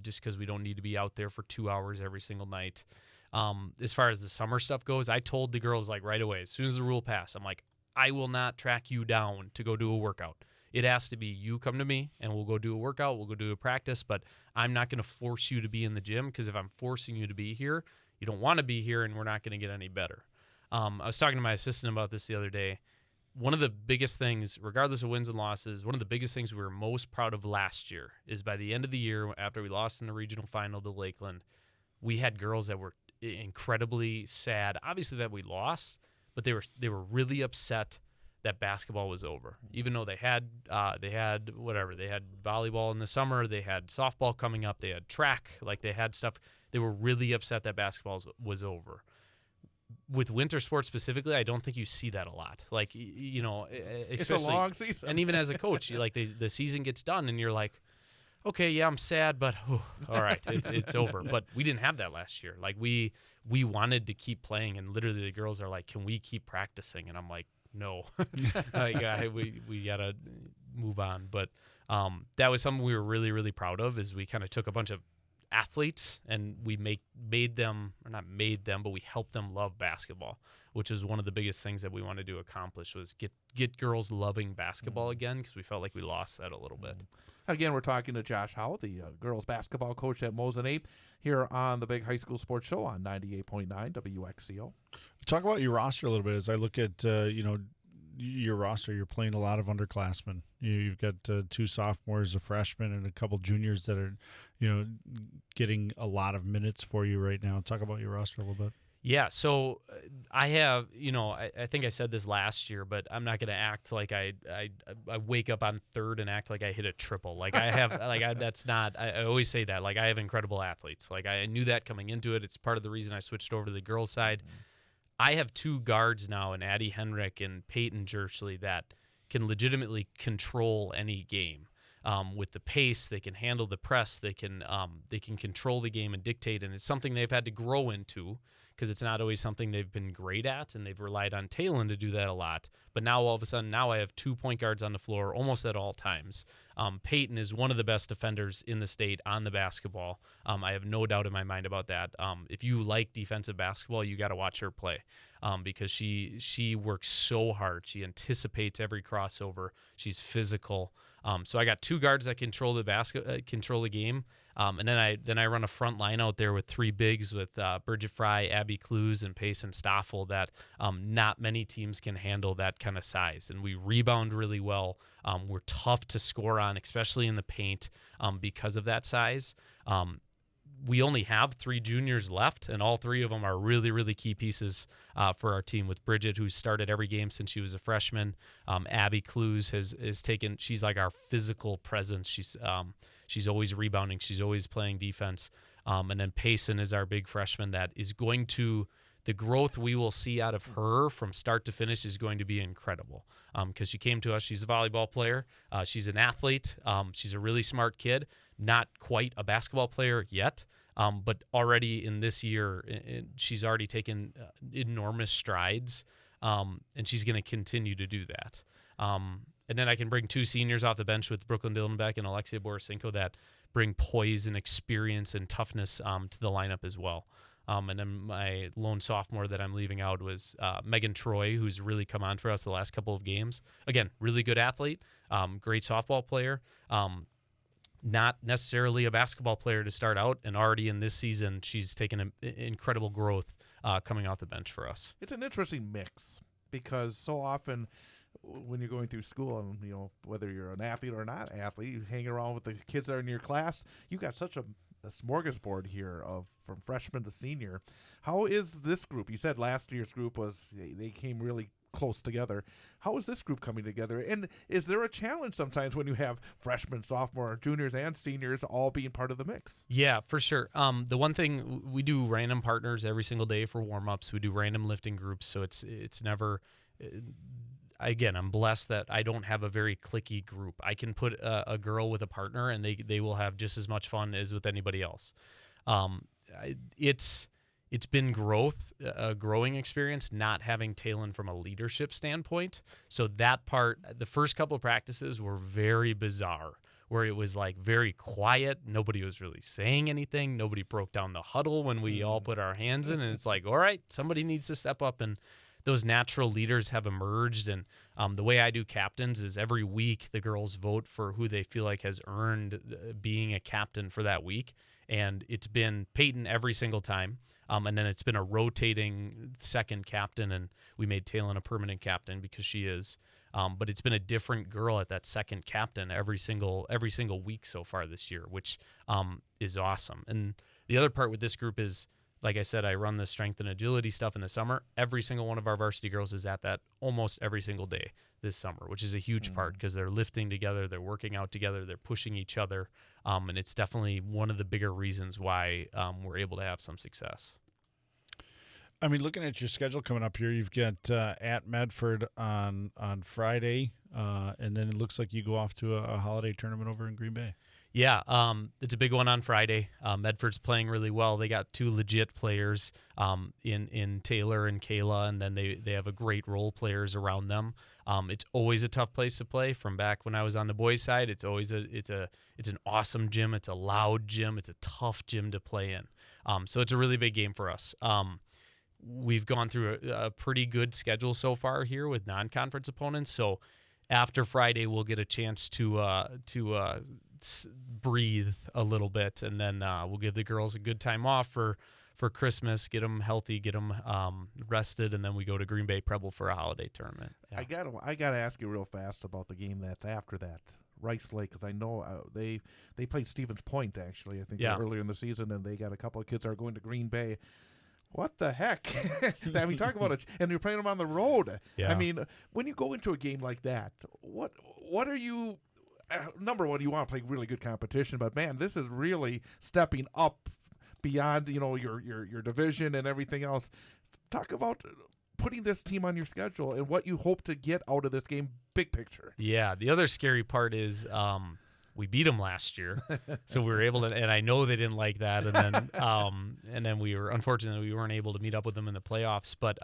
just because we don't need to be out there for 2 hours every single night. As far as the summer stuff goes, I told the girls like right away, as soon as the rule passed, I'm like, I will not track you down to go do a workout. It has to be you come to me and we'll go do a workout, we'll go do a practice, but I'm not going to force you to be in the gym because if I'm forcing you to be here, you don't want to be here and we're not going to get any better. I was talking to my assistant about this the other day. One of the biggest things, regardless of wins and losses, one of the biggest things we were most proud of last year is by the end of the year, after we lost in the regional final to Lakeland, we had girls that were incredibly sad, obviously that we lost, but they were really upset that basketball was over, even though they had volleyball in the summer, they had softball coming up, they had track, like they had stuff. They were really upset that basketball was over. With winter sports specifically, I don't think you see that a lot. Like, It's a long season. And even as a coach, the season gets done and you're like, okay, yeah, I'm sad, but all right, it's over. But we didn't have that last year. Like we wanted to keep playing, and literally the girls are like, can we keep practicing? And I'm like, no, we gotta move on. But that was something we were really, really proud of. Is we kind of took a bunch of athletes and we but we helped them love basketball, which is one of the biggest things that we wanted to accomplish was get girls loving basketball again, because we felt like we lost that a little bit. Again, we're talking to Josh Howe, the girls basketball coach at Mosinee, here on the Big High School Sports Show on 98.9 WXCO. Talk about your roster a little bit as I look at, your roster, you're playing a lot of underclassmen. You've got 2 sophomores, a freshman, and a couple juniors that are, getting a lot of minutes for you right now. Talk about your roster a little bit. Yeah, so I have, I think I said this last year, but I'm not going to act like I wake up on third and act like I hit a triple. Like I have, that's not, I always say that. Like I have incredible athletes. Like I knew that coming into it. It's part of the reason I switched over to the girls' side. I have 2 guards now in Addie Henrik and Peyton Jerchley that can legitimately control any game. With the pace, they can handle the press, they can control the game and dictate, and it's something they've had to grow into because it's not always something they've been great at, and they've relied on Talon to do that a lot. But now all of a sudden, I have 2 point guards on the floor almost at all times. Peyton is one of the best defenders in the state on the basketball. I have no doubt in my mind about that. If you like defensive basketball, you got to watch her play because she works so hard. She anticipates every crossover. She's physical. So I got 2 guards that control the control the game, and then I run a front line out there with 3 bigs with Bridget Fry, Abby Clues, and Payson Stoffel that not many teams can handle that kind of size. And we rebound really well. We're tough to score on, especially in the paint because of that size. We only have 3 juniors left, and all 3 of them are really, really key pieces for our team. With Bridget, who's started every game since she was a freshman. Abby Clues has taken. She's like our physical presence. She's always rebounding. She's always playing defense. And then Payson is our big freshman that is going to. The growth we will see out of her from start to finish is going to be incredible because she came to us. She's a volleyball player. She's an athlete. She's a really smart kid. Not quite a basketball player yet, but already in this year, she's already taken enormous strides, and she's going to continue to do that. And then I can bring 2 seniors off the bench with Brooklyn Dillenbeck and Alexia Borisenko that bring poise and experience and toughness to the lineup as well. And then my lone sophomore that I'm leaving out was Megan Troy, who's really come on for us the last couple of games. Again, really good athlete, great softball player, not necessarily a basketball player to start out, and already in this season she's taken an incredible growth coming off the bench for us. It's an interesting mix because so often when you're going through school and, whether you're an athlete or not athlete, you hang around with the kids that are in your class, you got such a smorgasbord here from freshman to senior. How is this group? You said last year's group they came really close together. How is this group coming together? And is there a challenge sometimes when you have freshmen, sophomore, juniors, and seniors all being part of the mix? Yeah, for sure. The one thing, we do random partners every single day for warm-ups. We do random lifting groups, so it's never. Again, I'm blessed that I don't have a very cliquey group. I can put a girl with a partner, and they will have just as much fun as with anybody else. It's been a growing experience not having Talon from a leadership standpoint. So that part, the first couple of practices were very bizarre, where it was like very quiet. Nobody was really saying anything. Nobody broke down the huddle when we all put our hands in, and it's like, all right, somebody needs to step up, and those natural leaders have emerged. And the way I do captains is every week the girls vote for who they feel like has earned being a captain for that week. And it's been Peyton every single time. And then it's been a rotating second captain, and we made Talon a permanent captain because she is. But it's been a different girl at that second captain every single week so far this year, which is awesome. And the other part with this group is, like I said, I run the strength and agility stuff in the summer. Every single one of our varsity girls is at that almost every single day this summer, which is a huge part because they're lifting together, they're working out together, they're pushing each other, and it's definitely one of the bigger reasons why we're able to have some success. I mean, looking at your schedule coming up here, you've got at Medford on Friday, and then it looks like you go off to a holiday tournament over in Green Bay. Yeah, it's a big one on Friday. Medford's playing really well. They got 2 legit players in Taylor and Kayla, and then they have a great role players around them. It's always a tough place to play. From back when I was on the boys' side, it's always it's an awesome gym. It's a loud gym. It's a tough gym to play in. So it's a really big game for us. We've gone through a pretty good schedule so far here with non-conference opponents. So after Friday, we'll get a chance to breathe a little bit, and then we'll give the girls a good time off for for Christmas, get them healthy, get them rested, and then we go to Green Bay Preble for a holiday tournament. Yeah. I gotta ask you real fast about the game that's after that, Rice Lake, because I know they played Stevens Point actually. I think earlier in the season, and they got a couple of kids that are going to Green Bay. What the heck? I mean, talk about it, and you're playing them on the road. Yeah. I mean, when you go into a game like that, what are you? Number one, you want to play really good competition, but man, this is really stepping up beyond your division and everything else. Talk about putting this team on your schedule and what you hope to get out of this game, big picture. Yeah, the other scary part is we beat them last year, so we were able to, and I know they didn't like that, and then we were, unfortunately, we weren't able to meet up with them in the playoffs, but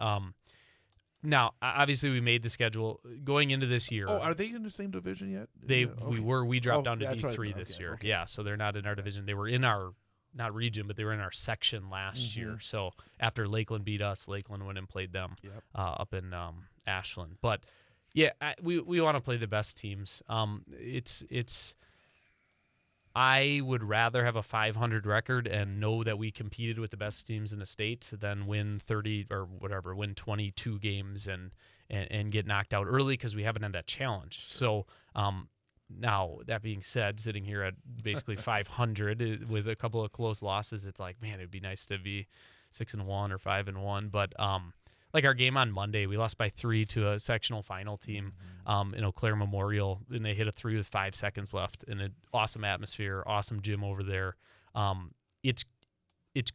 now obviously we made the schedule going into this year. Oh, are they in the same division yet? We dropped down to D3 right. this year. Okay. Yeah, so they're not in our division. They were in our not region, but they were in our section last year. So after Lakeland beat us, Lakeland went and played them up in Ashland. But yeah, we want to play the best teams. I would rather have a 500 record and know that we competed with the best teams in the state than win 22 games and get knocked out early, because we haven't had that challenge. So now, that being said, sitting here at basically 500 with a couple of close losses, it's like, man, it'd be nice to be 6-1 or 5-1. But like our game on Monday, we lost by 3 to a sectional final team in Eau Claire Memorial, and they hit a 3 with 5 seconds left, and an awesome atmosphere, awesome gym over there. It's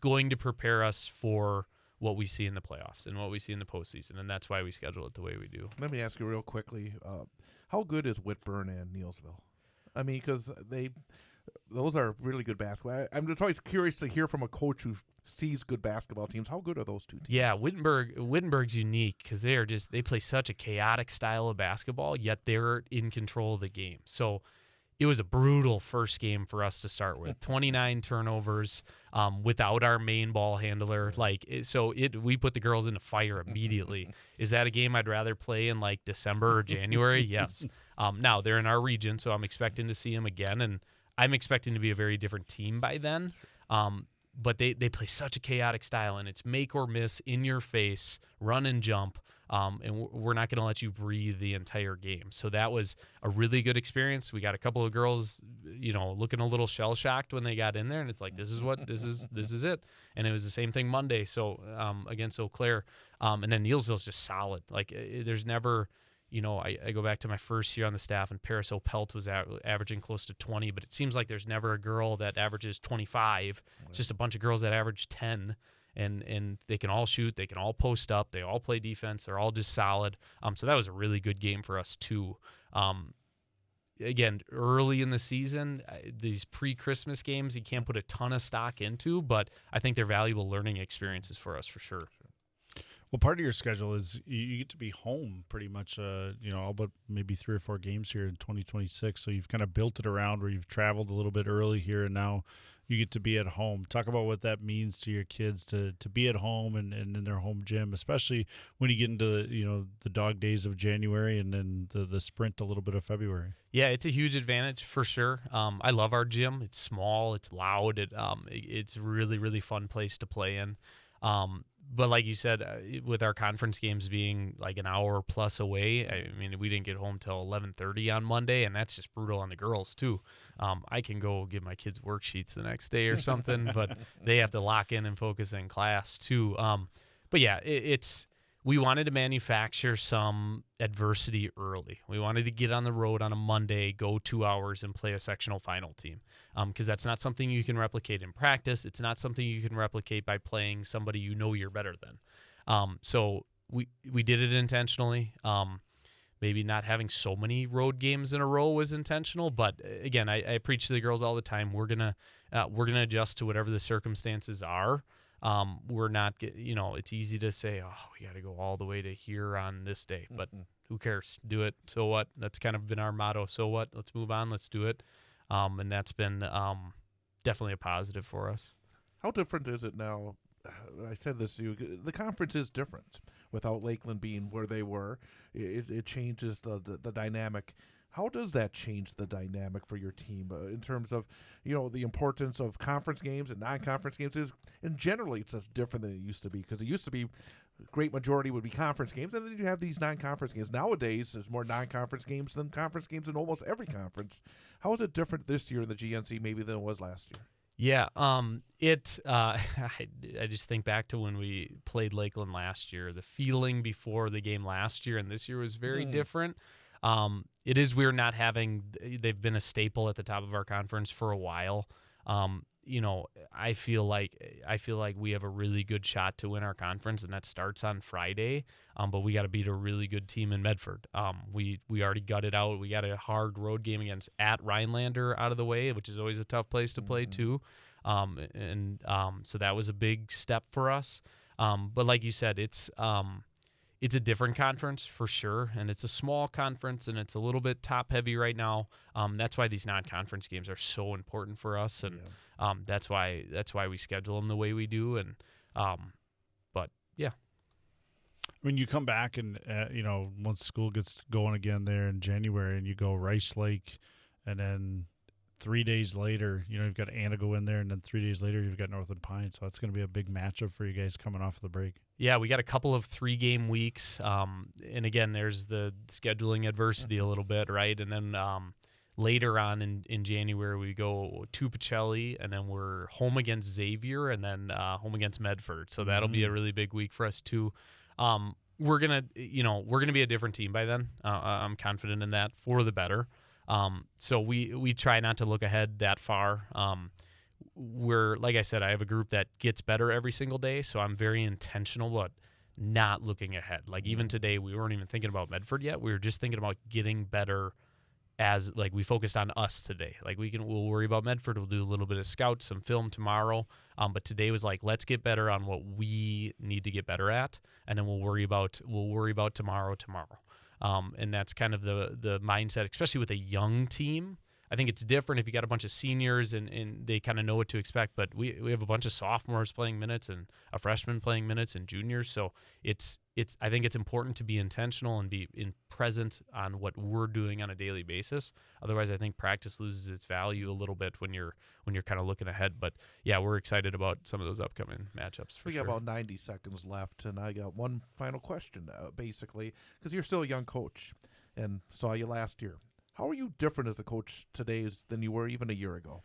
going to prepare us for what we see in the playoffs and what we see in the postseason, and that's why we schedule it the way we do. Let me ask you real quickly, how good is Whitburn and Neilsville? I mean, because those are really good basketball. I'm just always curious to hear from a coach who sees good basketball teams. How good are those two teams? Yeah, Wittenberg's unique because they play such a chaotic style of basketball, yet they're in control of the game. So it was a brutal first game for us to start with. 29 turnovers without our main ball handler. We put the girls in the fire immediately. Is that a game I'd rather play in like December or January? Yes. Now they're in our region, so I'm expecting to see them again, and I'm expecting to be a very different team by then. But they play such a chaotic style, and it's make or miss, in your face, run and jump. And we're not going to let you breathe the entire game. So that was a really good experience. We got a couple of girls, looking a little shell shocked when they got in there, and it's like, this is it. And it was the same thing Monday. So against Eau Claire, and then Neilsville's just solid. Like there's never, I go back to my first year on the staff, and Paris O'Pelt was averaging close to 20, but it seems like there's never a girl that averages 25. It's just a bunch of girls that average 10. And they can all shoot, they can all post up, they all play defense, they're all just solid. So that was a really good game for us too. Again, early in the season, these pre-Christmas games you can't put a ton of stock into, but I think they're valuable learning experiences for us for sure. Well, part of your schedule is you get to be home pretty much, all but maybe 3 or 4 games here in 2026. So you've kind of built it around where you've traveled a little bit early here, and now you get to be at home. Talk about what that means to your kids to be at home and in their home gym, especially when you get into the dog days of January and then the sprint a little bit of February. Yeah, it's a huge advantage for sure. I love our gym. It's small, it's loud, it's a really, really fun place to play in. But like you said, with our conference games being like an hour plus away, I mean, we didn't get home till 11:30 on Monday, and that's just brutal on the girls too. I can go give my kids worksheets the next day or something, but they have to lock in and focus in class too. But yeah, we wanted to manufacture some adversity early. We wanted to get on the road on a Monday, go 2 hours, and play a sectional final team. Because that's not something you can replicate in practice. It's not something you can replicate by playing somebody you're better than. So we did it intentionally. Maybe not having so many road games in a row was intentional, but again, I preach to the girls all the time. We're gonna adjust to whatever the circumstances are. We're not, it's easy to say, oh, we got to go all the way to here on this day, but who cares? Do it. So what? That's kind of been our motto. So what? Let's move on. Let's do it. And that's been definitely a positive for us. How different is it now? I said this to you. The conference is different without Lakeland being where they were. It changes the dynamic. How does that change the dynamic for your team in terms of, the importance of conference games and non-conference games? And generally, it's just different than it used to be, because it used to be great majority would be conference games, and then you have these non-conference games. Nowadays, there's more non-conference games than conference games in almost every conference. How is it different this year in the GNC maybe than it was last year? Yeah, I just think back to when we played Lakeland last year. The feeling before the game last year and this year was very different. It is weird not having. They've been a staple at the top of our conference for a while. I feel like we have a really good shot to win our conference, and that starts on Friday. But we got to beat a really good team in Medford. We already got it out. We got a hard road game at Rhinelander out of the way, which is always a tough place to play too. So that was a big step for us. But like you said, it's a different conference for sure, and it's a small conference, and it's a little bit top heavy right now. That's why these non-conference games are so important for us, and that's why we schedule them the way we do. And but yeah, When you come back and once school gets going again there in January, and you go Rice Lake, and then 3 days later, you've got Antigo in there, and then 3 days later, you've got Northern Pines. So that's going to be a big matchup for you guys coming off the break. Yeah, we got a couple of 3-game weeks. And again, there's the scheduling adversity a little bit, right? And then later on in January, we go to Pacelli, and then we're home against Xavier, and then home against Medford. So that'll be a really big week for us too. We're gonna be a different team by then. I'm confident in that, for the better. So we try not to look ahead that far. Like I said, I have a group that gets better every single day, so I'm very intentional about not looking ahead. Like even today, we weren't even thinking about Medford yet. We were just thinking about getting better. As like we focused on us today. Like we'll worry about Medford. We'll do a little bit of scouts, some film tomorrow. But today was like, let's get better on what we need to get better at, and then we'll worry about tomorrow. And that's kind of the mindset, especially with a young team. I think it's different if you got a bunch of seniors and they kind of know what to expect, but we have a bunch of sophomores playing minutes and a freshman playing minutes and juniors. So I think it's important to be intentional and be present on what we're doing on a daily basis. Otherwise, I think practice loses its value a little bit when you're kind of looking ahead. But yeah, we're excited about some of those upcoming matchups. We got about 90 seconds left, and I got one final question, basically, because you're still a young coach and saw you last year. How are you different as a coach today than you were even a year ago?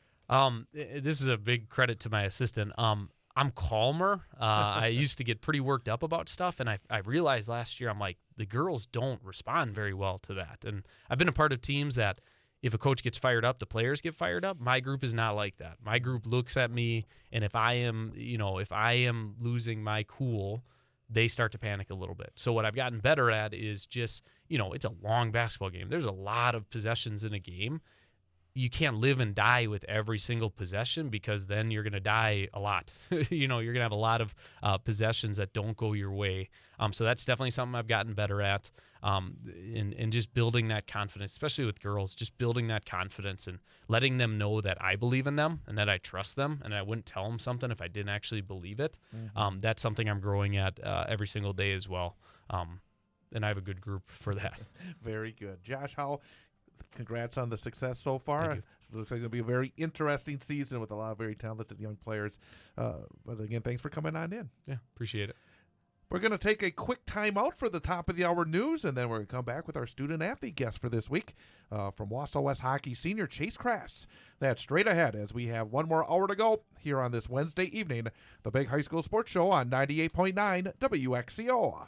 This is a big credit to my assistant. I'm calmer. I used to get pretty worked up about stuff, and I realized last year, I'm like, the girls don't respond very well to that. And I've been a part of teams that if a coach gets fired up, the players get fired up. My group is not like that. My group looks at me, and if I am losing my cool, they start to panic a little bit. So what I've gotten better at is just, it's a long basketball game. There's a lot of possessions in a game. You can't live and die with every single possession, because then you're going to die a lot. You're going to have a lot of possessions that don't go your way. So that's definitely something I've gotten better at. And just building that confidence, especially with girls, just building that confidence and letting them know that I believe in them and that I trust them, and I wouldn't tell them something if I didn't actually believe it. That's something I'm growing at every single day as well. And I have a good group for that. Very good. Josh, congrats on the success so far. Thank you. It looks like it'll be a very interesting season with a lot of very talented young players. But again, thanks for coming on in. Yeah, appreciate it. We're going to take a quick time out for the top of the hour news, and then we're going to come back with our student athlete guest for this week from Wausau West Hockey senior Chase Crass. That's straight ahead as we have one more hour to go here on this Wednesday evening, the Big High School Sports Show on 98.9 WXCO.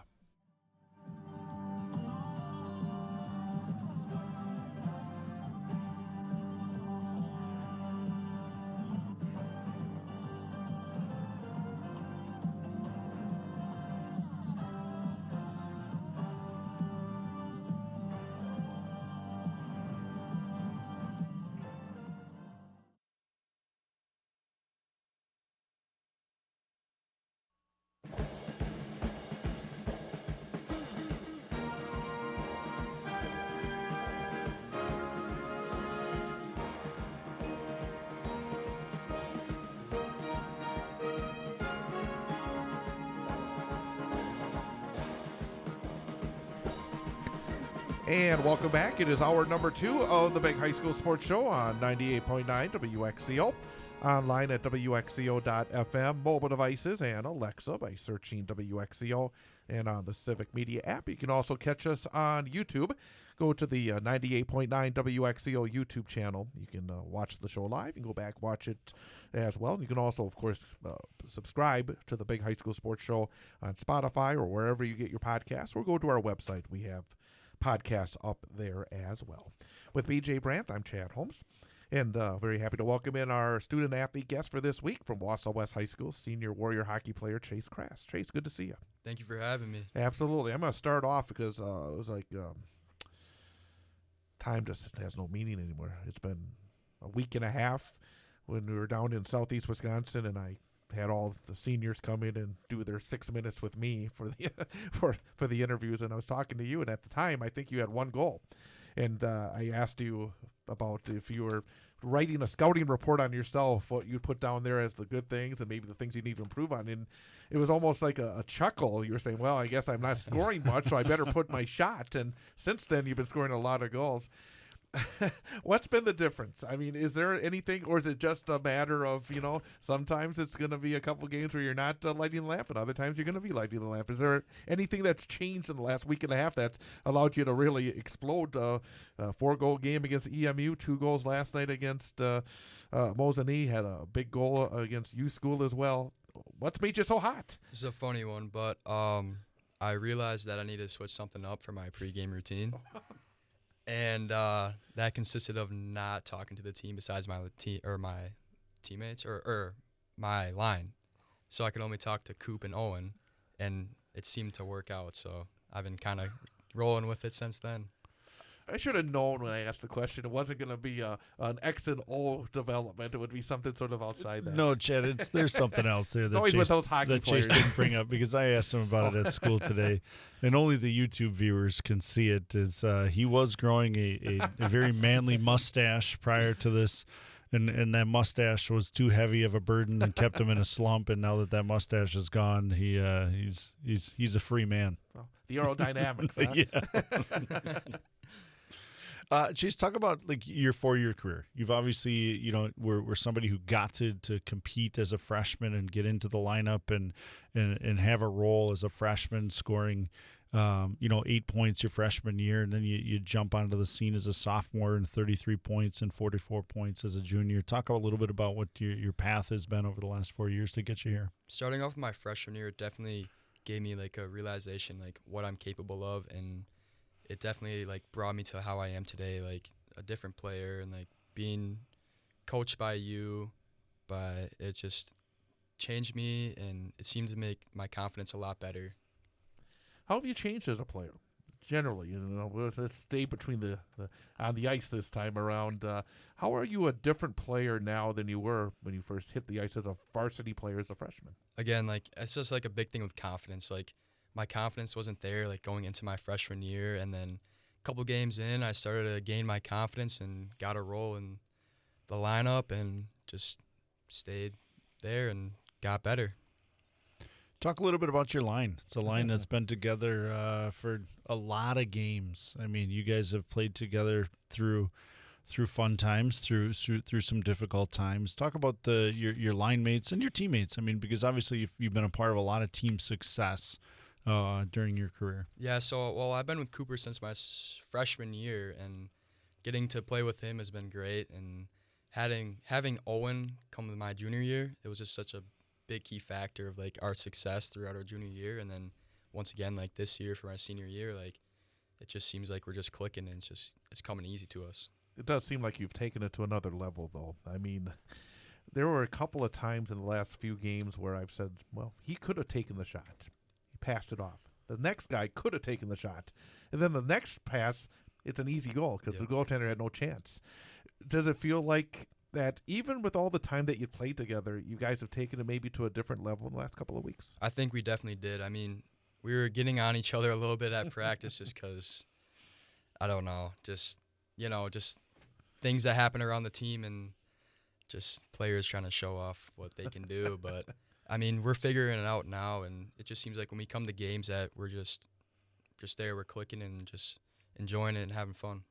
And welcome back. It is hour number 2 of the Big High School Sports Show on 98.9 WXCO. Online at WXCO.FM, mobile devices, and Alexa by searching WXCO. And on the Civic Media app, you can also catch us on YouTube. Go to the 98.9 WXCO YouTube channel. You can watch the show live. You can go back, watch it as well. You can also, of course, subscribe to the Big High School Sports Show on Spotify or wherever you get your podcasts, or go to our website. We have podcasts up there as well. With BJ Brandt, I'm Chad Holmes, and very happy to welcome in our student-athlete guest for this week from Wausau West High School, senior Warrior hockey player Chase Crass. Chase, good to see you. Thank you for having me. Absolutely. I'm going to start off because it was like time just has no meaning anymore. It's been a week and a half when we were down in southeast Wisconsin, and I had all the seniors come in and do their 6 minutes with me for the for the interviews, and I was talking to you, and at the time I think you had one goal, and I asked you about if you were writing a scouting report on yourself, what you'd put down there as the good things and maybe the things you need to improve on, and it was almost like a chuckle. You were saying, well, I guess I'm not scoring much, so I better put my shot, and since then you've been scoring a lot of goals. What's been the difference? I mean, is there anything, or is it just a matter of, sometimes it's going to be a couple games where you're not lighting the lamp, and other times you're going to be lighting the lamp? Is there anything that's changed in the last week and a half that's allowed you to really explode? 4-goal game against EMU, 2 goals last night against Mosinee, had a big goal against U School as well. What's made you so hot? This is a funny one, but I realized that I needed to switch something up for my pregame routine. And that consisted of not talking to the team besides my teammates or my line. So I could only talk to Coop and Owen, and it seemed to work out. So I've been kind of rolling with it since then. I should have known when I asked the question it wasn't going to be an X and O development. It would be something sort of outside that. No, Chad, there's something else there that always Chase, with those hockey players. Chase didn't bring up, because I asked him about it at school today, and only the YouTube viewers can see it. Is he was growing a very manly mustache prior to this, and that mustache was too heavy of a burden and kept him in a slump. And now that mustache is gone, he's a free man. So, the aerodynamics, huh? Yeah. Chase, talk about like your 4-year career. You've obviously, were somebody who got to compete as a freshman and get into the lineup and have a role as a freshman, scoring 8 points your freshman year, and then you jump onto the scene as a sophomore and 33 points and 44 points as a junior. Talk a little bit about what your path has been over the last 4 years to get you here. Starting off with my freshman year, it definitely gave me like a realization like what I'm capable of, and it definitely like brought me to how I am today, like a different player, and like being coached by you, but it just changed me, and it seemed to make my confidence a lot better. How have you changed as a player? Generally, let's stay between the on the ice this time around. How are you a different player now than you were when you first hit the ice as a varsity player as a freshman? Again, like it's just like a big thing with confidence. Like my confidence wasn't there like going into my freshman year, and then a couple games in, I started to gain my confidence and got a role in the lineup and just stayed there and got better. Talk a little bit about your line. It's a line that's been together for a lot of games. I mean, you guys have played together through fun times, through some difficult times. Talk about your line mates and your teammates. I mean, because obviously you've been a part of a lot of team success during your career. Yeah, so I've been with Cooper since my freshman year, and getting to play with him has been great. And having Owen come to my junior year, it was just such a big key factor of like our success throughout our junior year. And then once again, like this year for my senior year, like it just seems like we're just clicking, and it's coming easy to us. It does seem like you've taken it to another level, though. I mean, there were a couple of times in the last few games where I've said, well, he could have taken the shot. He passed it off. The next guy could have taken the shot. And then the next pass, it's an easy goal because the goaltender had no chance. Does it feel like that even with all the time that you played together, you guys have taken it maybe to a different level in the last couple of weeks? I think we definitely did. I mean, we were getting on each other a little bit at practice just because, I don't know, just things that happen around the team and just players trying to show off what they can do. But, I mean, we're figuring it out now, and it just seems like when we come to games that we're just there, we're clicking, and just enjoying it and having fun.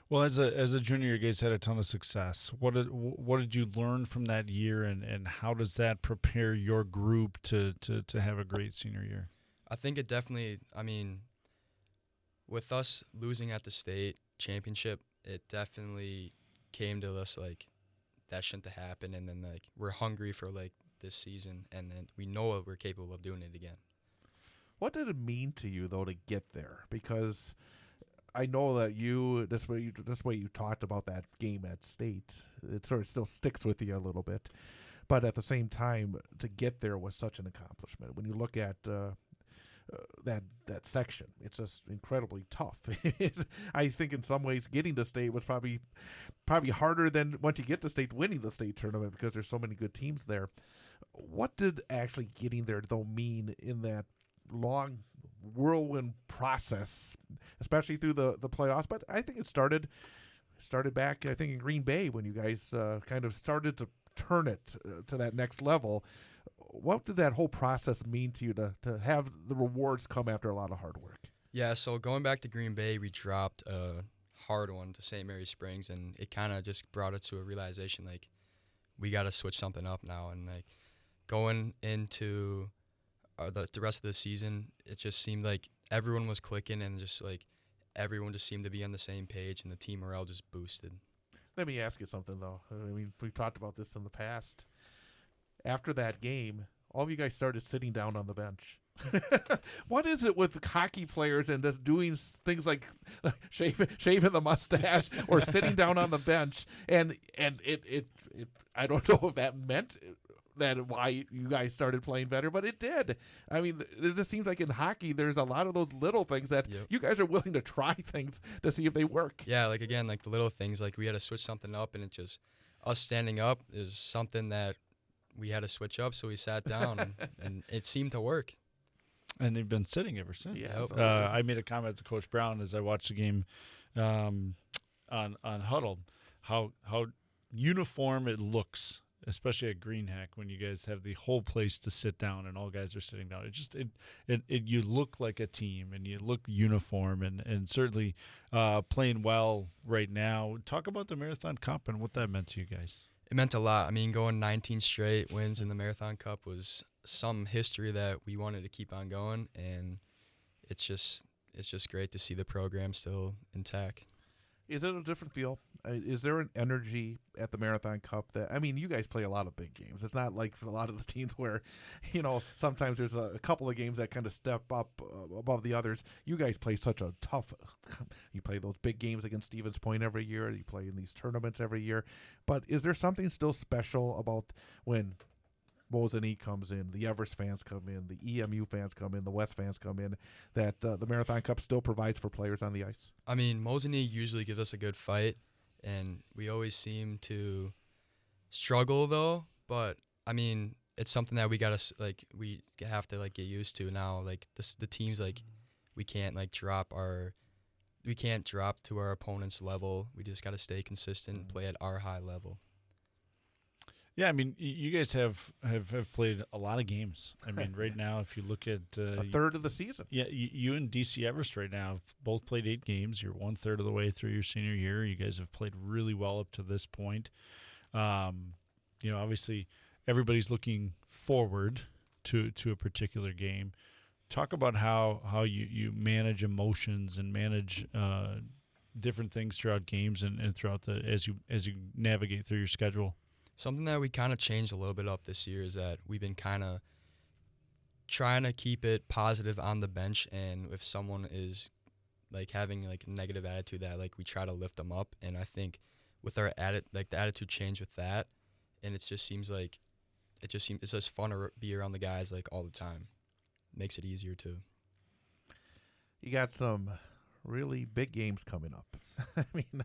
Well, as a junior, you guys had a ton of success. What did you learn from that year, and how does that prepare your group to have a great senior year? I think it definitely, I mean, with us losing at the state championship, it definitely came to us like that shouldn't have happened, and then like we're hungry for like this season, and then we know that we're capable of doing it again. What did it mean to you though to get there? Because I know that this way you talked about that game at state, it sort of still sticks with you a little bit. But at the same time, to get there was such an accomplishment. When you look at that section, it's just incredibly tough. I think in some ways getting to state was probably harder than once you get to state winning the state tournament because there's so many good teams there. What did actually getting there though mean in that long whirlwind process, especially through the playoffs? But I think it started back, I think, in Green Bay when you guys kind of started to turn it to that next level. What did that whole process mean to you to have the rewards come after a lot of hard work? Yeah, so going back to Green Bay, we dropped a hard one to St. Mary Springs, and it kind of just brought it to a realization, like, we got to switch something up now. And, like, going into the rest of the season, it just seemed like everyone was clicking and just, like, everyone just seemed to be on the same page, and the team morale just boosted. Let me ask you something, though. I mean, we've talked about this in the past. After that game, all of you guys started sitting down on the bench. What is it with hockey players and just doing things like shaving the mustache or sitting down on the bench? And it I don't know if that meant that why you guys started playing better, but it did. I mean, it just seems like in hockey, there's a lot of those little things that you guys are willing to try things to see if they work. Yeah, like, again, like the little things, like we had to switch something up, and it just, us standing up is something that we had to switch up, so we sat down, and it seemed to work. And they've been sitting ever since. Yeah. I made a comment to Coach Brown as I watched the game on Huddle, how uniform it looks, especially at Green Hack, when you guys have the whole place to sit down and all guys are sitting down. It just you look like a team and you look uniform and certainly playing well right now. Talk about the Marathon Cup and what that meant to you guys. It meant a lot. I mean, going 19 straight wins in the Marathon Cup was some history that we wanted to keep on going, and it's just great to see the program still intact. Is it a different feel? Is there an energy at the Marathon Cup that, I mean, you guys play a lot of big games. It's not like for a lot of the teams where, sometimes there's a couple of games that kind of step up above the others. You guys play such a tough, you play those big games against Stevens Point every year. You play in these tournaments every year. But is there something still special about when Mosinee comes in, the Evers fans come in, the EMU fans come in, the West fans come in, that the Marathon Cup still provides for players on the ice? I mean, Mosinee usually gives us a good fight, and we always seem to struggle, though. But, I mean, it's something that we have to get used to now. Like, the teams, like, we can't drop to our opponent's level. We just got to stay consistent and play at our high level. Yeah, I mean, you guys have played a lot of games. I mean, right now, if you look at a third of the season. Yeah, you and DC Everest right now have both played 8 games. You're 1/3 of the way through your senior year. You guys have played really well up to this point. Obviously, everybody's looking forward to a particular game. Talk about how you manage emotions and manage different things throughout games and throughout as you navigate through your schedule. Something that we kind of changed a little bit up this year is that we've been kind of trying to keep it positive on the bench, and if someone is having a negative attitude, that we try to lift them up. And I think with our the attitude change with that, and it just seems it's just fun to be around the guys all the time. Makes it easier too. You got some really big games coming up. I mean,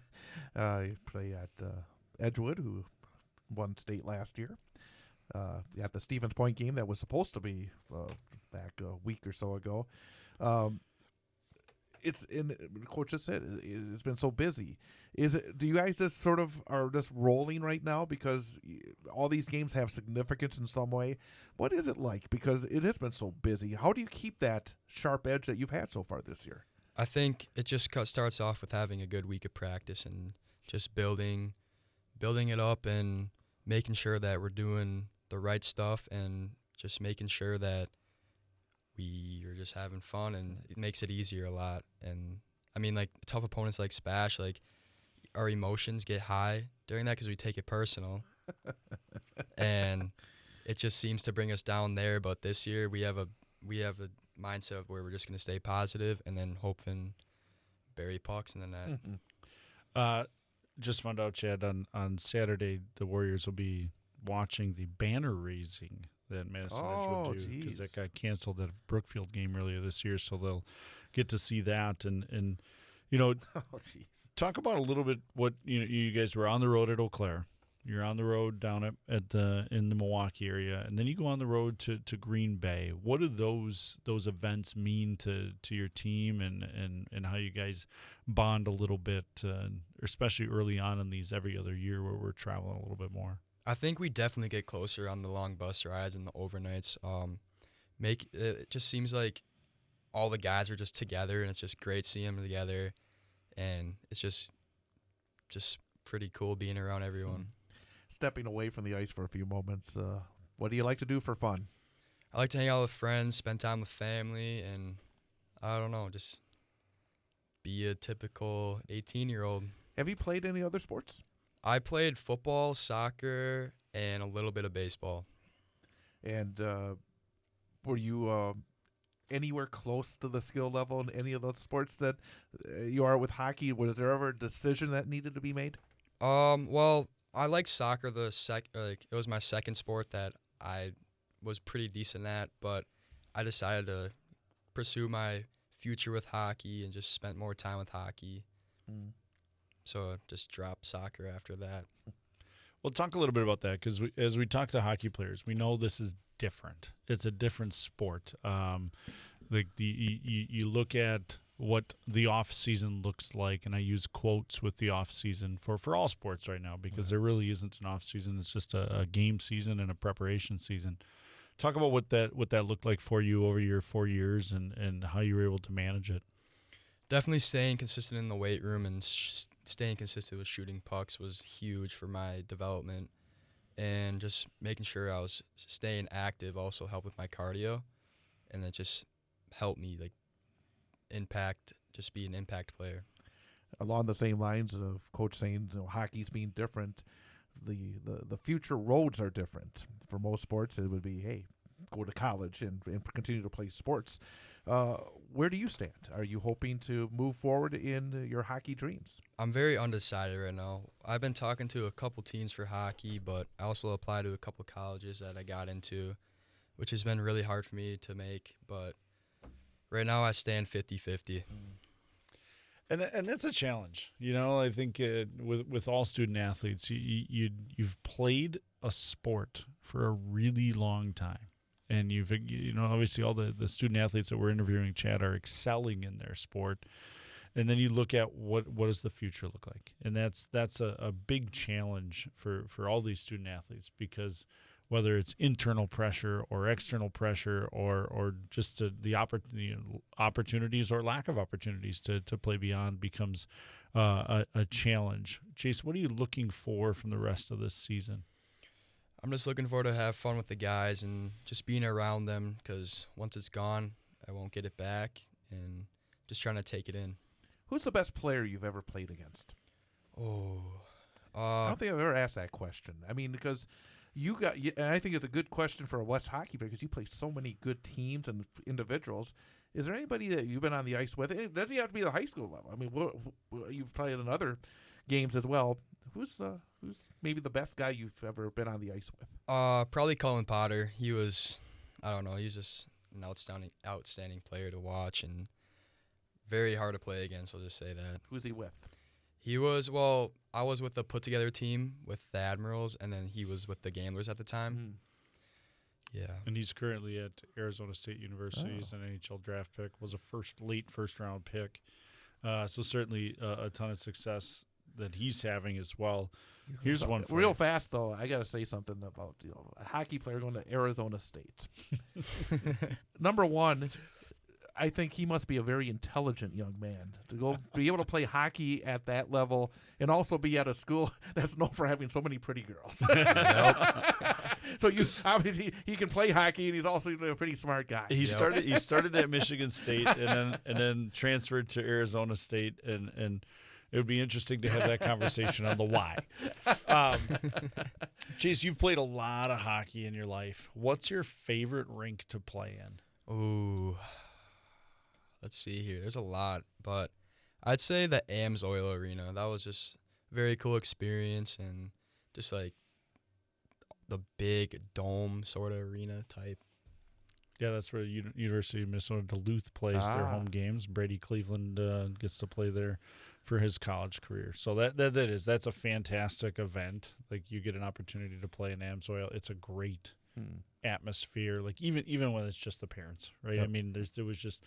you play at Edgewood, who won state last year. At the Stevens Point game that was supposed to be back a week or so ago. It's in the coach just said it's been so busy. Do you guys just sort of are just rolling right now because all these games have significance in some way? What is it like? Because it has been so busy. How do you keep that sharp edge that you've had so far this year? I think it just starts off with having a good week of practice and just building it up and making sure that we're doing the right stuff and just making sure that we are just having fun, and it makes it easier a lot. And I mean, like tough opponents like Spash, like our emotions get high during that because we take it personal, and it just seems to bring us down there. But this year we have a mindset of where we're just going to stay positive and then hoping bury pucks in the net. Just found out, Chad, on Saturday the Warriors will be watching the banner raising that Madison Edge would do because that got canceled at Brookfield game earlier this year, so they'll get to see that and talk about a little bit what you guys were on the road at Eau Claire. You're on the road down in the Milwaukee area, and then you go on the road to Green Bay. What do those events mean to your team and how you guys bond a little bit, especially early on in these every other year where we're traveling a little bit more? I think we definitely get closer on the long bus rides and the overnights. It just seems like all the guys are just together, and it's just great seeing them together, and it's just pretty cool being around everyone. Stepping away from the ice for a few moments, what do you like to do for fun? I like to hang out with friends, spend time with family, and I don't know, just be a typical 18-year-old. Have you played any other sports? I played football, soccer, and a little bit of baseball. And were you anywhere close to the skill level in any of those sports that you are with hockey? Was there ever a decision that needed to be made? Well, I like soccer. It was my second sport that I was pretty decent at, but I decided to pursue my future with hockey and just spent more time with hockey. So I just dropped soccer after that. Well, talk a little bit about that because as we talk to hockey players, we know this is different. It's a different sport. You look at what the off season looks like, and I use quotes with the off season for all sports right now because there really isn't an off season. It's just a game season and a preparation season. Talk about what that looked like for you over your 4 years and how you were able to manage it. Definitely staying consistent in the weight room and staying consistent with shooting pucks was huge for my development, and just making sure I was staying active also helped with my cardio, and it just helped me be an impact player. Along the same lines of Coach saying, hockey's being different, the future roads are different. For most sports, it would be, hey, go to college and continue to play sports. Where do you stand? Are you hoping to move forward in your hockey dreams? I'm very undecided right now. I've been talking to a couple teams for hockey, but I also applied to a couple colleges that I got into, which has been really hard for me to make. But right now I stand 50-50. And that's a challenge. I think with all student athletes, you've played a sport for a really long time. And you've obviously all the student athletes that we're interviewing, Chad, are excelling in their sport. And then you look at what does the future look like? And that's a big challenge for all these student athletes, because whether it's internal pressure or external pressure or just the opportunities or lack of opportunities to play beyond becomes a challenge. Chase, what are you looking for from the rest of this season? I'm just looking forward to have fun with the guys and just being around them, because once it's gone, I won't get it back, and just trying to take it in. Who's the best player you've ever played against? I don't think I've ever asked that question. I mean, because and I think it's a good question for a West hockey player because you play so many good teams and individuals. Is there anybody that you've been on the ice with? It doesn't have to be the high school level. I mean, you've played in other games as well. Who's maybe the best guy you've ever been on the ice with? Probably Colin Potter. He was just an outstanding player to watch and very hard to play against. I'll just say that. Who's he with? I was with the put-together team with the Admirals, and then he was with the Gamblers at the time. Yeah. And he's currently at Arizona State University. He's an NHL draft pick, was a late first-round pick. So certainly a ton of success that he's having as well. Here's one for real you. fast though. I got to say something about a hockey player going to Arizona State. Number one, I think he must be a very intelligent young man to go be able to play hockey at that level and also be at a school that's known for having so many pretty girls. So you obviously he can play hockey and he's also a pretty smart guy. He started at Michigan State and then transferred to Arizona State, and it would be interesting to have that conversation on the why. Chase, you've played a lot of hockey in your life. What's your favorite rink to play in? Ooh, let's see here. There's a lot, but I'd say the Ames Oil Arena. That was just a very cool experience, and just like the big dome sort of arena type. Yeah, that's where University of Minnesota Duluth plays their home games. Brady Cleveland gets to play there for his college career. So that's a fantastic event. Like, you get an opportunity to play in Amsoil. It's a great atmosphere. Like, even when it's just the parents, right? Yep. I mean, there was just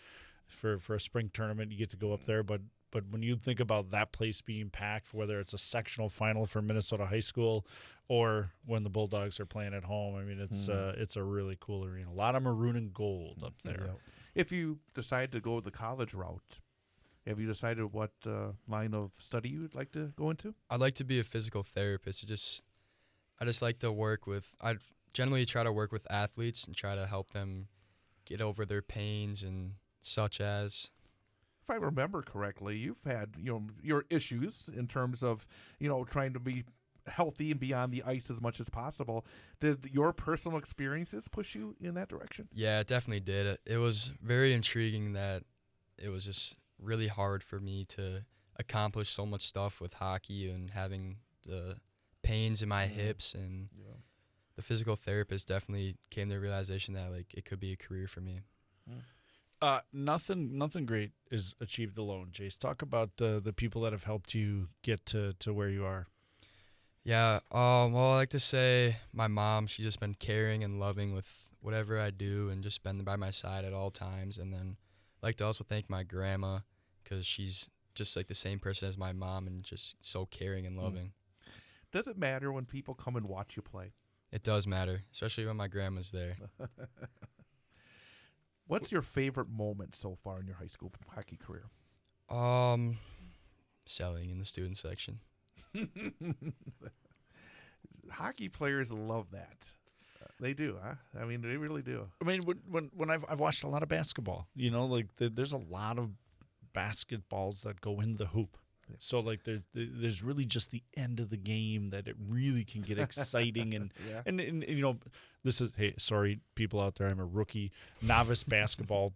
for a spring tournament, you get to go up there, but when you think about that place being packed, whether it's a sectional final for Minnesota high school or when the Bulldogs are playing at home, I mean, it's a really cool arena. A lot of maroon and gold up there. Yep. If you decide to go the college route, have you decided what line of study you would like to go into? I'd like to be a physical therapist. I just like to work with. I generally try to work with athletes and try to help them get over their pains and such as. If I remember correctly, you've had your issues in terms of trying to be healthy and be on the ice as much as possible. Did your personal experiences push you in that direction? Yeah, it definitely did. It was very intriguing that it was just really hard for me to accomplish so much stuff with hockey and having the pains in my hips, and the physical therapist definitely came to the realization that like it could be a career for me. Nothing great is achieved alone. Jace, talk about the people that have helped you get to where you are. Yeah, well, I like to say my mom, she's just been caring and loving with whatever I do and just been by my side at all times. And then I like to also thank my grandma, because she's just like the same person as my mom and just so caring and loving. Does it matter when people come and watch you play? It does matter, especially when my grandma's there. What's your favorite moment so far in your high school hockey career? Selling in the student section. Hockey players love that. They do, huh? I mean, they really do. I mean, when I've watched a lot of basketball, like there's a lot of basketballs that go in the hoop. So like there's really just the end of the game that it really can get exciting and this is, hey, sorry people out there, I'm a rookie novice basketball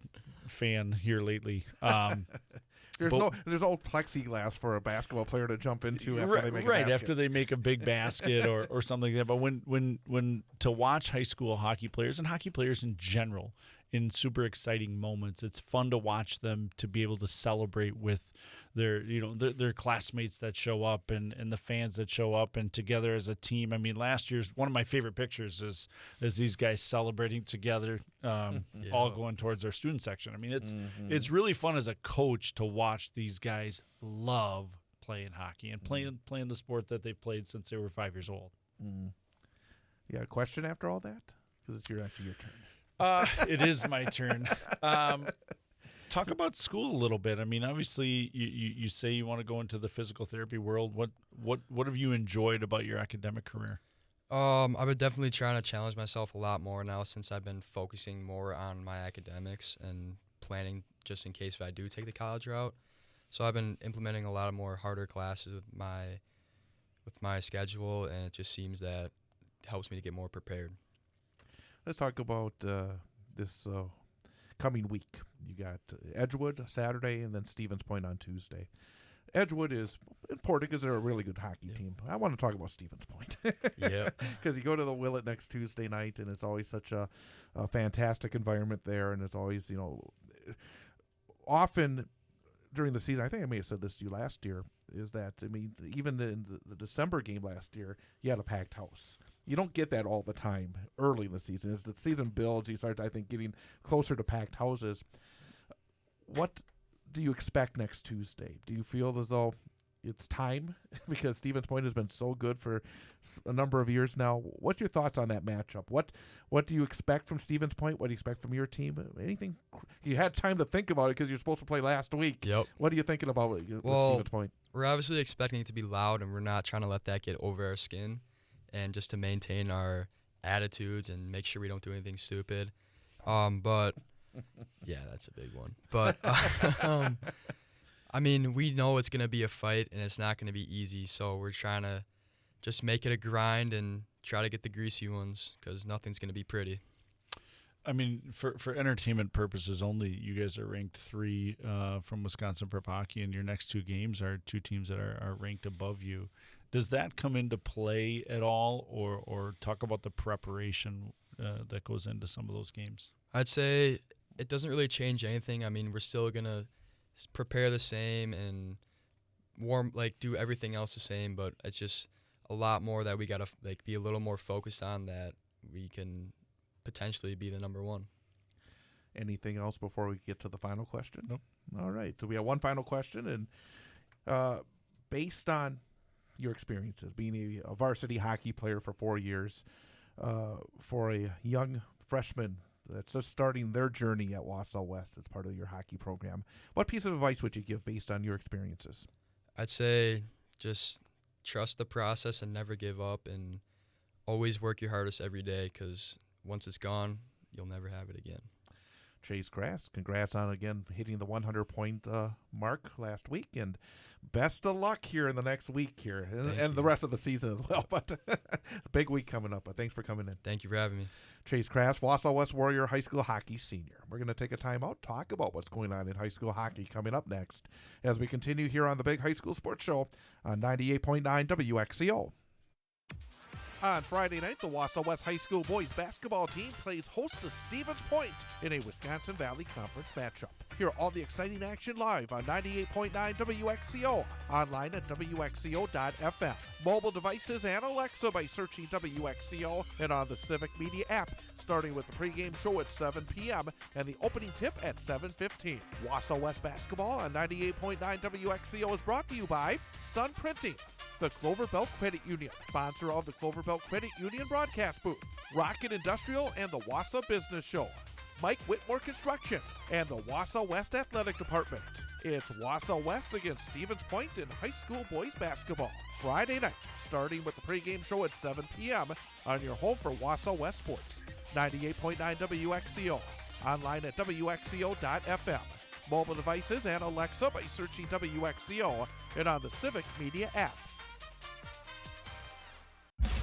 fan here lately. There's no plexiglass for a basketball player to jump into after they make a basket. After they make a big basket or something like that. But when to watch high school hockey players and hockey players in general in super exciting moments, it's fun to watch them, to be able to celebrate with their classmates that show up and the fans that show up and together as a team. I mean, last year's one of my favorite pictures is these guys celebrating together, all going towards their student section. I mean, it's really fun as a coach to watch these guys love playing hockey and playing the sport that they've played since they were 5 years old. You got a question after all that? Because it's actually your turn. It is my turn. Talk about school a little bit. I mean, obviously, you say you want to go into the physical therapy world. What have you enjoyed about your academic career? I've been definitely trying to challenge myself a lot more now, since I've been focusing more on my academics and planning just in case if I do take the college route. So I've been implementing a lot of more harder classes with my schedule, and it just seems that helps me to get more prepared. Let's talk about this coming week. You got Edgewood Saturday and then Stevens Point on Tuesday. Edgewood is important because they're a really good hockey team. I want to talk about Stevens Point. Yeah. Because you go to the Willet next Tuesday night, and it's always such a fantastic environment there, and it's always, often during the season, I think I may have said this to you last year, is that, I mean, even in the December game last year, you had a packed house. You don't get that all the time early in the season. As the season builds, you start, I think, getting closer to packed houses. What do you expect next Tuesday? Do you feel as though it's time because Stevens Point has been so good for a number of years now. What's your thoughts on that matchup? What do you expect from Stevens Point? What do you expect from your team? Anything? You had time to think about it because you're supposed to play last week. Yep. What are you thinking about with Well, Stevens Point? We're obviously expecting it to be loud, and we're not trying to let that get over our skin, and just to maintain our attitudes and make sure we don't do anything stupid. But yeah, that's a big one. But I mean, we know it's going to be a fight, and it's not going to be easy, so we're trying to just make it a grind and try to get the greasy ones because nothing's going to be pretty. I mean, for entertainment purposes only, you guys are ranked 3 from Wisconsin Prep Hockey, and your next 2 games are 2 teams that are ranked above you. Does that come into play at all, or talk about the preparation that goes into some of those games? I'd say it doesn't really change anything. I mean, we're still going to prepare the same and do everything else the same, but it's just a lot more that we got to be a little more focused on that we can potentially be the number 1. Anything else before we get to the final question? Nope. All right. So we have one final question, and based on your experiences being a varsity hockey player for 4 years, for a young freshman that's just starting their journey at Wausau West as part of your hockey program, what piece of advice would you give based on your experiences? I'd say just trust the process and never give up, and always work your hardest every day because once it's gone, you'll never have it again. Chase Grass, congrats on, again, hitting the 100-point mark last week, and best of luck here in the next week here and the rest of the season as well. But it's a big week coming up, but thanks for coming in. Thank you for having me. Chase Grass, Wausau West Warrior High School Hockey Senior. We're going to take a time out, talk about what's going on in high school hockey coming up next as we continue here on the Big High School Sports Show on 98.9 WXCO. On Friday night, the Wausau West High School boys basketball team plays host to Stevens Point in a Wisconsin Valley Conference matchup. Hear all the exciting action live on 98.9 WXCO, online at WXCO.FM, mobile devices and Alexa by searching WXCO, and on the Civic Media app, starting with the pregame show at 7 p.m. and the opening tip at 7:15. Wausau West basketball on 98.9 WXCO is brought to you by Sun Printing, the Clover Belt Credit Union, sponsor of the Clover Belt Credit Union broadcast booth, Rocket Industrial and the Wausau Business Show, Mike Whitmore Construction, and the Wausau West Athletic Department. It's Wausau West against Stevens Point in high school boys basketball, Friday night, starting with the pregame show at 7 p.m. on your home for Wausau West Sports, 98.9 WXCO, online at WXCO.FM, mobile devices and Alexa by searching WXCO, and on the Civic Media app.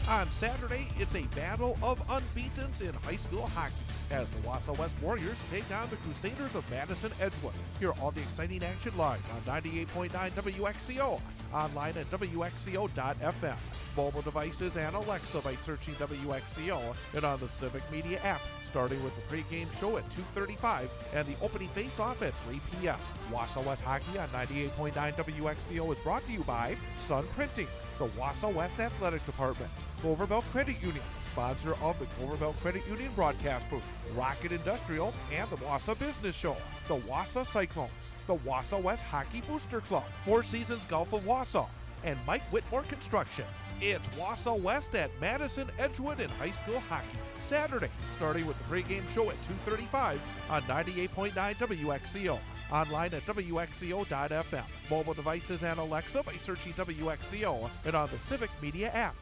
On Saturday, it's a battle of unbeatens in high school hockey as the Wausau West Warriors take on the Crusaders of Madison Edgewood. Hear all the exciting action live on 98.9 WXCO, online at WXCO.FM, mobile devices and Alexa by searching WXCO, and on the Civic Media app, starting with the pregame show at 2:35 and the opening face-off at 3 p.m. Wausau West Hockey on 98.9 WXCO is brought to you by Sun Printing, the Wausau West Athletic Department, Clover Belt Credit Union, sponsor of the Clover Belt Credit Union broadcast booth, Rocket Industrial, and the Wausau Business Show, the Wausau Cyclones, the Wausau West Hockey Booster Club, Four Seasons Golf of Wausau, and Mike Whitmore Construction. It's Wausau West at Madison Edgewood in high school hockey, Saturday, starting with the pregame show at 2:35 on 98.9 WXCO, online at WXCO.FM, mobile devices and Alexa by searching WXCO, and on the Civic Media app.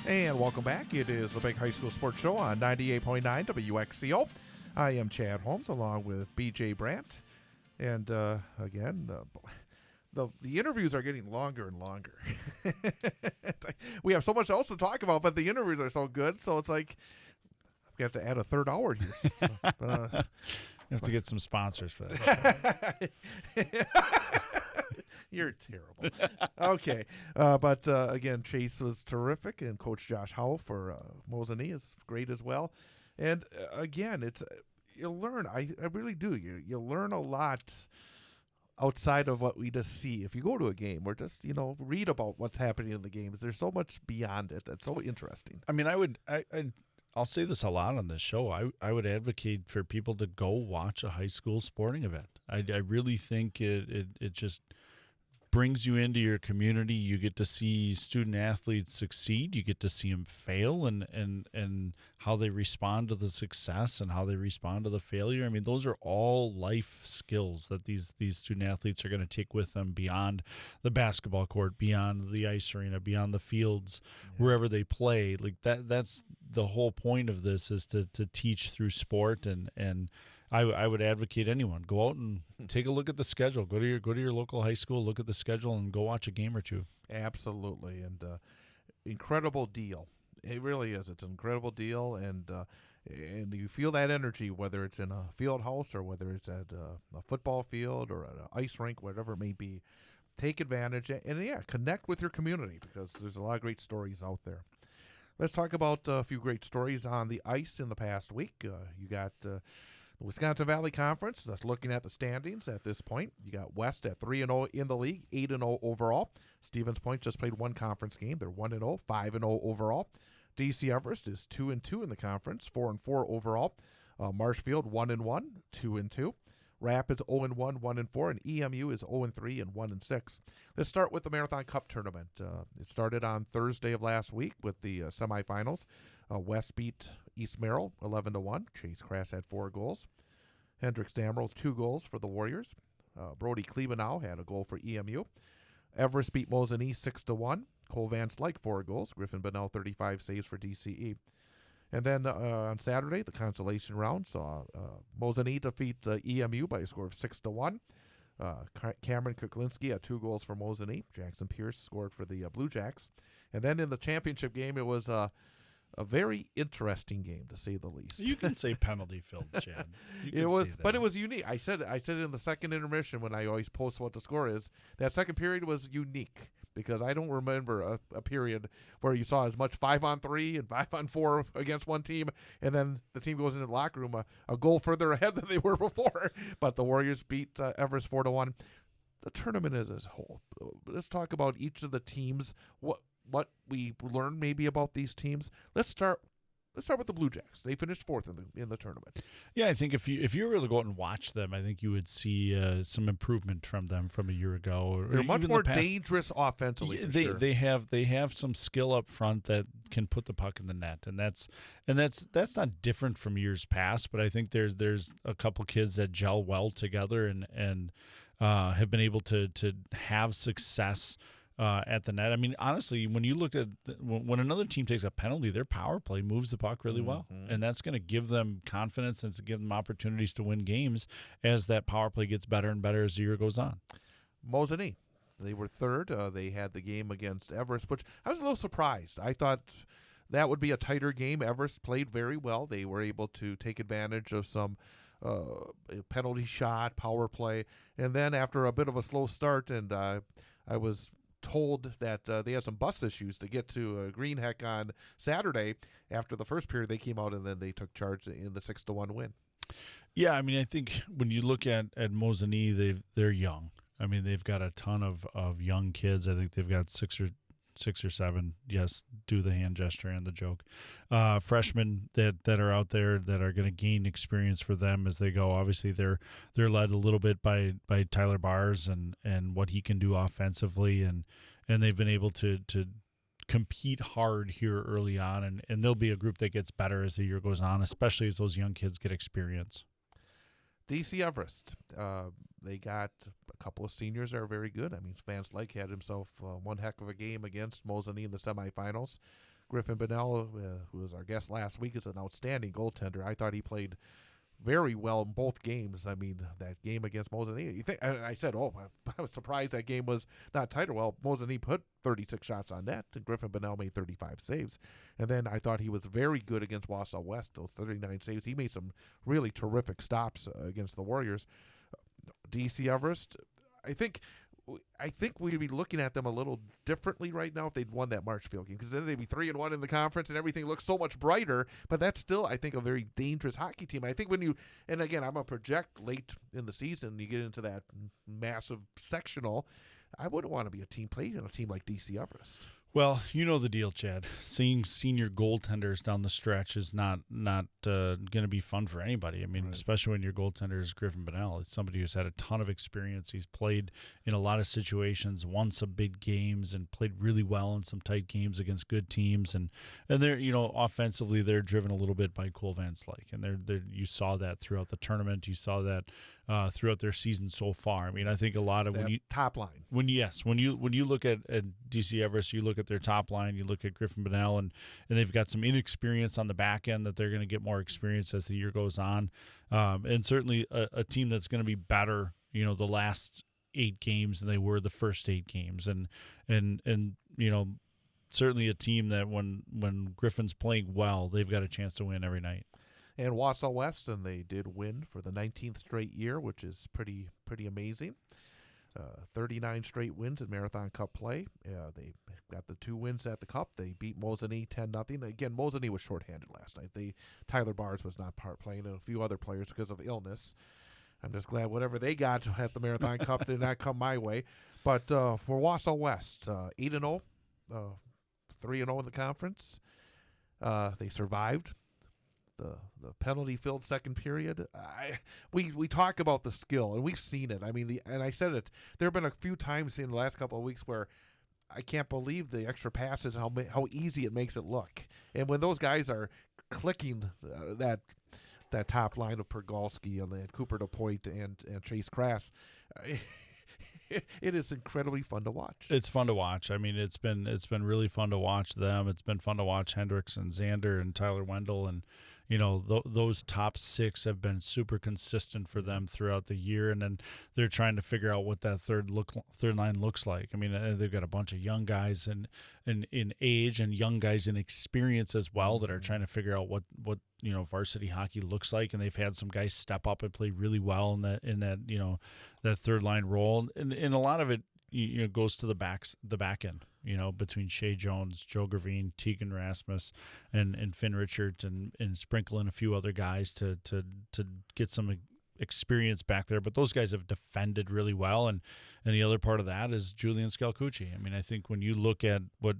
And welcome back. It is the Big High School Sports Show on 98.9 WXCO. I am Chad Holmes along with BJ Brandt. And again, the interviews are getting longer and longer. We have so much else to talk about, but the interviews are so good. So it's like we have to add a third hour here. You have to get some sponsors for that. You're terrible. Okay. But again, Chase was terrific, and Coach Josh Howe for Mosinee is great as well. And again, it's you learn. I really do. You learn a lot outside of what we just see. If you go to a game or just, read about what's happening in the games, there's so much beyond it that's so interesting. I mean, I'll say this a lot on this show. I would advocate for people to go watch a high school sporting event. I really think it just brings you into your community. You get to see student athletes succeed. You get to see them fail and how they respond to the success and how they respond to the failure. I mean, those are all life skills that these student athletes are going to take with them beyond the basketball court, beyond the ice arena, beyond the fields, wherever they play. Like that's the whole point of this, is to teach through sport. And I would advocate anyone go out and take a look at the schedule. Go to your local high school, look at the schedule, and go watch a game or two. Absolutely, and incredible deal. It really is. It's an incredible deal, and you feel that energy, whether it's in a field house or whether it's at a football field or at an ice rink, whatever it may be. Take advantage and connect with your community, because there's a lot of great stories out there. Let's talk about a few great stories on the ice in the past week. You got the Wisconsin Valley Conference. That's looking at the standings at this point. You got West at 3-0 in the league, 8-0 overall. Stevens Point just played one conference game. They're 1-0, 5-0 overall. DC Everest is 2-2 in the conference, 4-4 overall. Marshfield 1-1, 2-2. Rapids 0-1, 1-4, and EMU is 0-3 and 1-6. Let's start with the Marathon Cup tournament. It started on Thursday of last week with the semifinals. West beat East Merrill 11-1. Chase Crass had 4 goals. Hendricks Damerel 2 goals for the Warriors. Brody Klebanow had a goal for EMU. Everest beat Mosinee 6-1. Cole Van Slyke 4 goals. Griffin Bonnell 35 saves for DCE. And then on Saturday, the consolation round saw Mosinee defeat EMU by a score of 6-1. Cameron Kuklinski had 2 goals for Mosinee. Jackson Pierce scored for the Blue Jacks. And then in the championship game, it was a very interesting game, to say the least. You can say penalty filled, Chad. It was unique. I said in the second intermission, when I always post what the score is, that second period was unique, because I don't remember a period where you saw as much 5-on-3 and 5-on-4 against one team, and then the team goes into the locker room a goal further ahead than they were before. But the Warriors beat Everest 4-1. The tournament as a whole. Let's talk about each of the teams. What we learned maybe about these teams. Let's start with the Blue Jacks. They finished 4th in the tournament. Yeah, I think if you were to go out and watch them, I think you would see some improvement from them from a year ago. They're much more dangerous offensively. They have some skill up front that can put the puck in the net, and that's not different from years past. But I think there's a couple kids that gel well together and have been able to have success at the net. I mean, honestly, when you look at when another team takes a penalty, their power play moves the puck really well, and that's going to give them confidence and to give them opportunities to win games as that power play gets better and better as the year goes on. Mosinee, they were 3rd. They had the game against Everest, which I was a little surprised. I thought that would be a tighter game. Everest played very well. They were able to take advantage of some penalty shot, power play, and then after a bit of a slow start, and I was told that they had some bus issues to get to Greenheck on Saturday. After the first period, they came out and then they took charge in the 6-1 win. Yeah, I mean, I think when you look at Mosinee, they're young. I mean, they've got a ton of young kids. I think they've got 6 or 7. Yes, do the hand gesture and the joke. Freshmen that are out there that are going to gain experience for them as they go. Obviously, they're led a little bit by Tyler Bars and what he can do offensively, and they've been able to compete hard here early on, and there'll be a group that gets better as the year goes on, especially as those young kids get experience. DC Everest, they got a couple of seniors that are very good. I mean, Van Slyke had himself one heck of a game against Mosinee in the semifinals. Griffin Bonnell, who was our guest last week, is an outstanding goaltender. I thought he played very well in both games. I mean, that game against Mosinee, I said, I was surprised that game was not tighter. Well, Mosinee put 36 shots on net, and Griffin Bonnell made 35 saves. And then I thought he was very good against Wausau West, those 39 saves. He made some really terrific stops against the Warriors. DC Everest, I think I think we'd be looking at them a little differently right now if they'd won that Marshfield game, because then they'd be 3-1 in the conference and everything looks so much brighter. But that's still, I think, a very dangerous hockey team. I think and again, I'm a project late in the season, you get into that massive sectional. I wouldn't want to be a team playing on a team like DC Everest. Well, you know the deal, Chad. Seeing senior goaltenders down the stretch is not going to be fun for anybody. I mean, Right. especially when your goaltender is Griffin Bonnell. It's somebody who's had a ton of experience. He's played in a lot of situations, won some big games, and played really well in some tight games against good teams. And they're, offensively, they're driven a little bit by Cole Van Slyke. And you saw that throughout the tournament. You saw that throughout their season so far. I mean, I think a lot of That top line. when you look at DC Everest, you look at their top line, you look at Griffin Bonnell, and they've got some inexperience on the back end that they're going to get more experience as the year goes on, and certainly a team that's going to be better, the last 8 games than they were the first 8 games, and certainly a team that when Griffin's playing well, they've got a chance to win every night. And Wausau West, and they did win for the 19th straight year, which is pretty amazing. 39 straight wins in Marathon Cup play. They got the 2 wins at the Cup. They beat Mosinee 10-0. Again, Mosinee was shorthanded last night. Tyler Bars was not playing, and a few other players because of illness. I'm just glad whatever they got at the Marathon Cup did not come my way. But for Wausau West, 8-0, 3-0 in the conference. They survived the penalty-filled second period. We talk about the skill, and we've seen it. I mean, and I said it. There have been a few times in the last couple of weeks where I can't believe the extra passes and how easy it makes it look. And when those guys are clicking that top line of Pergalski and then Cooper DePoit and Chase Crass, it is incredibly fun to watch. It's fun to watch. I mean, it's been really fun to watch them. It's been fun to watch Hendricks and Xander and Tyler Wendell, and those top 6 have been super consistent for them throughout the year, and then they're trying to figure out what that third line looks like. I mean, they've got a bunch of young guys in age and young guys in experience as well that are trying to figure out what varsity hockey looks like, and they've had some guys step up and play really well in that third line role, and a lot of it goes to the back end, between Shea Jones, Joe Gravine, Tegan Rasmus, and Finn Richards, and sprinkle in a few other guys to get some experience back there. But those guys have defended really well, and the other part of that is Julian Scalcucci. I mean, I think when you look at what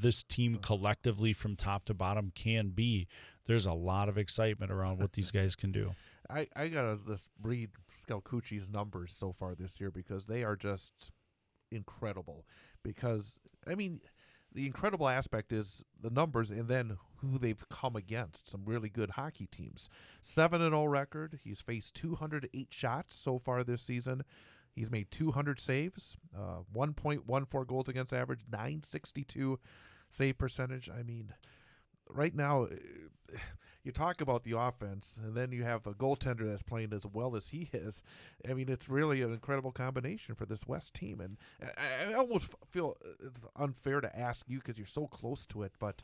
this team collectively from top to bottom can be, there's a lot of excitement around what these guys can do. I gotta just read Scalcucci's numbers so far this year, because they are just incredible. Because I mean, the incredible aspect is the numbers, and then who they've come against. Some really good hockey teams. 7-0 record. He's faced 208 shots so far this season. He's made 200 saves, 1.14 goals against average, 962 save percentage. I mean, right now, you talk about the offense, and then you have a goaltender that's playing as well as he is. I mean, it's really an incredible combination for this West team. And I almost feel it's unfair to ask you because you're so close to it, but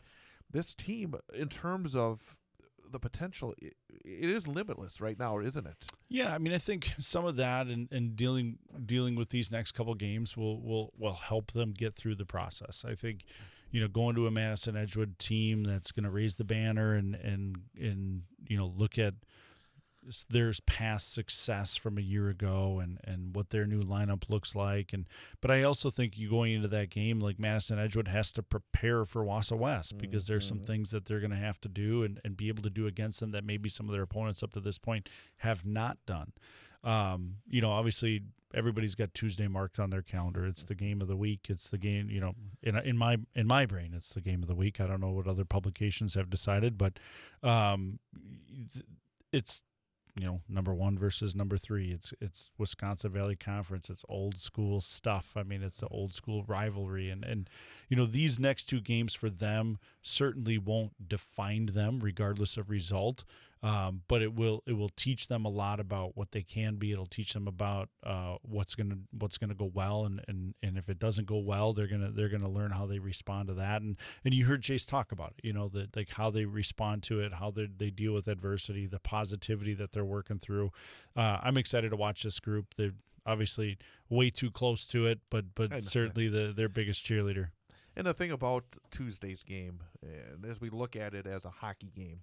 this team, in terms of the potential, it is limitless right now, isn't it? Yeah, I mean, I think some of that and dealing with these next couple games will help them get through the process. I think, going to a Madison Edgewood team that's going to raise the banner and look at their past success from a year ago and what their new lineup looks like. But I also think you going into that game, like Madison Edgewood has to prepare for Wausau West, because there's some things that they're going to have to do and be able to do against them that maybe some of their opponents up to this point have not done. Obviously everybody's got Tuesday marked on their calendar. It's the game of the week. It's the game, in my brain, it's the game of the week. I don't know what other publications have decided, but it's, number 1 versus number 3. It's Wisconsin Valley Conference. It's old school stuff. I mean, it's the old school rivalry, and these next 2 games for them certainly won't define them regardless of result. But it will teach them a lot about what they can be. It'll teach them about what's gonna go well, and if it doesn't go well, they're gonna learn how they respond to that. And you heard Chase talk about it. That, like, how they respond to it, how they deal with adversity, the positivity that they're working through. I'm excited to watch this group. obviously way too close to it, I know. but certainly their biggest cheerleader. And the thing about Tuesday's game, and as we look at it as a hockey game,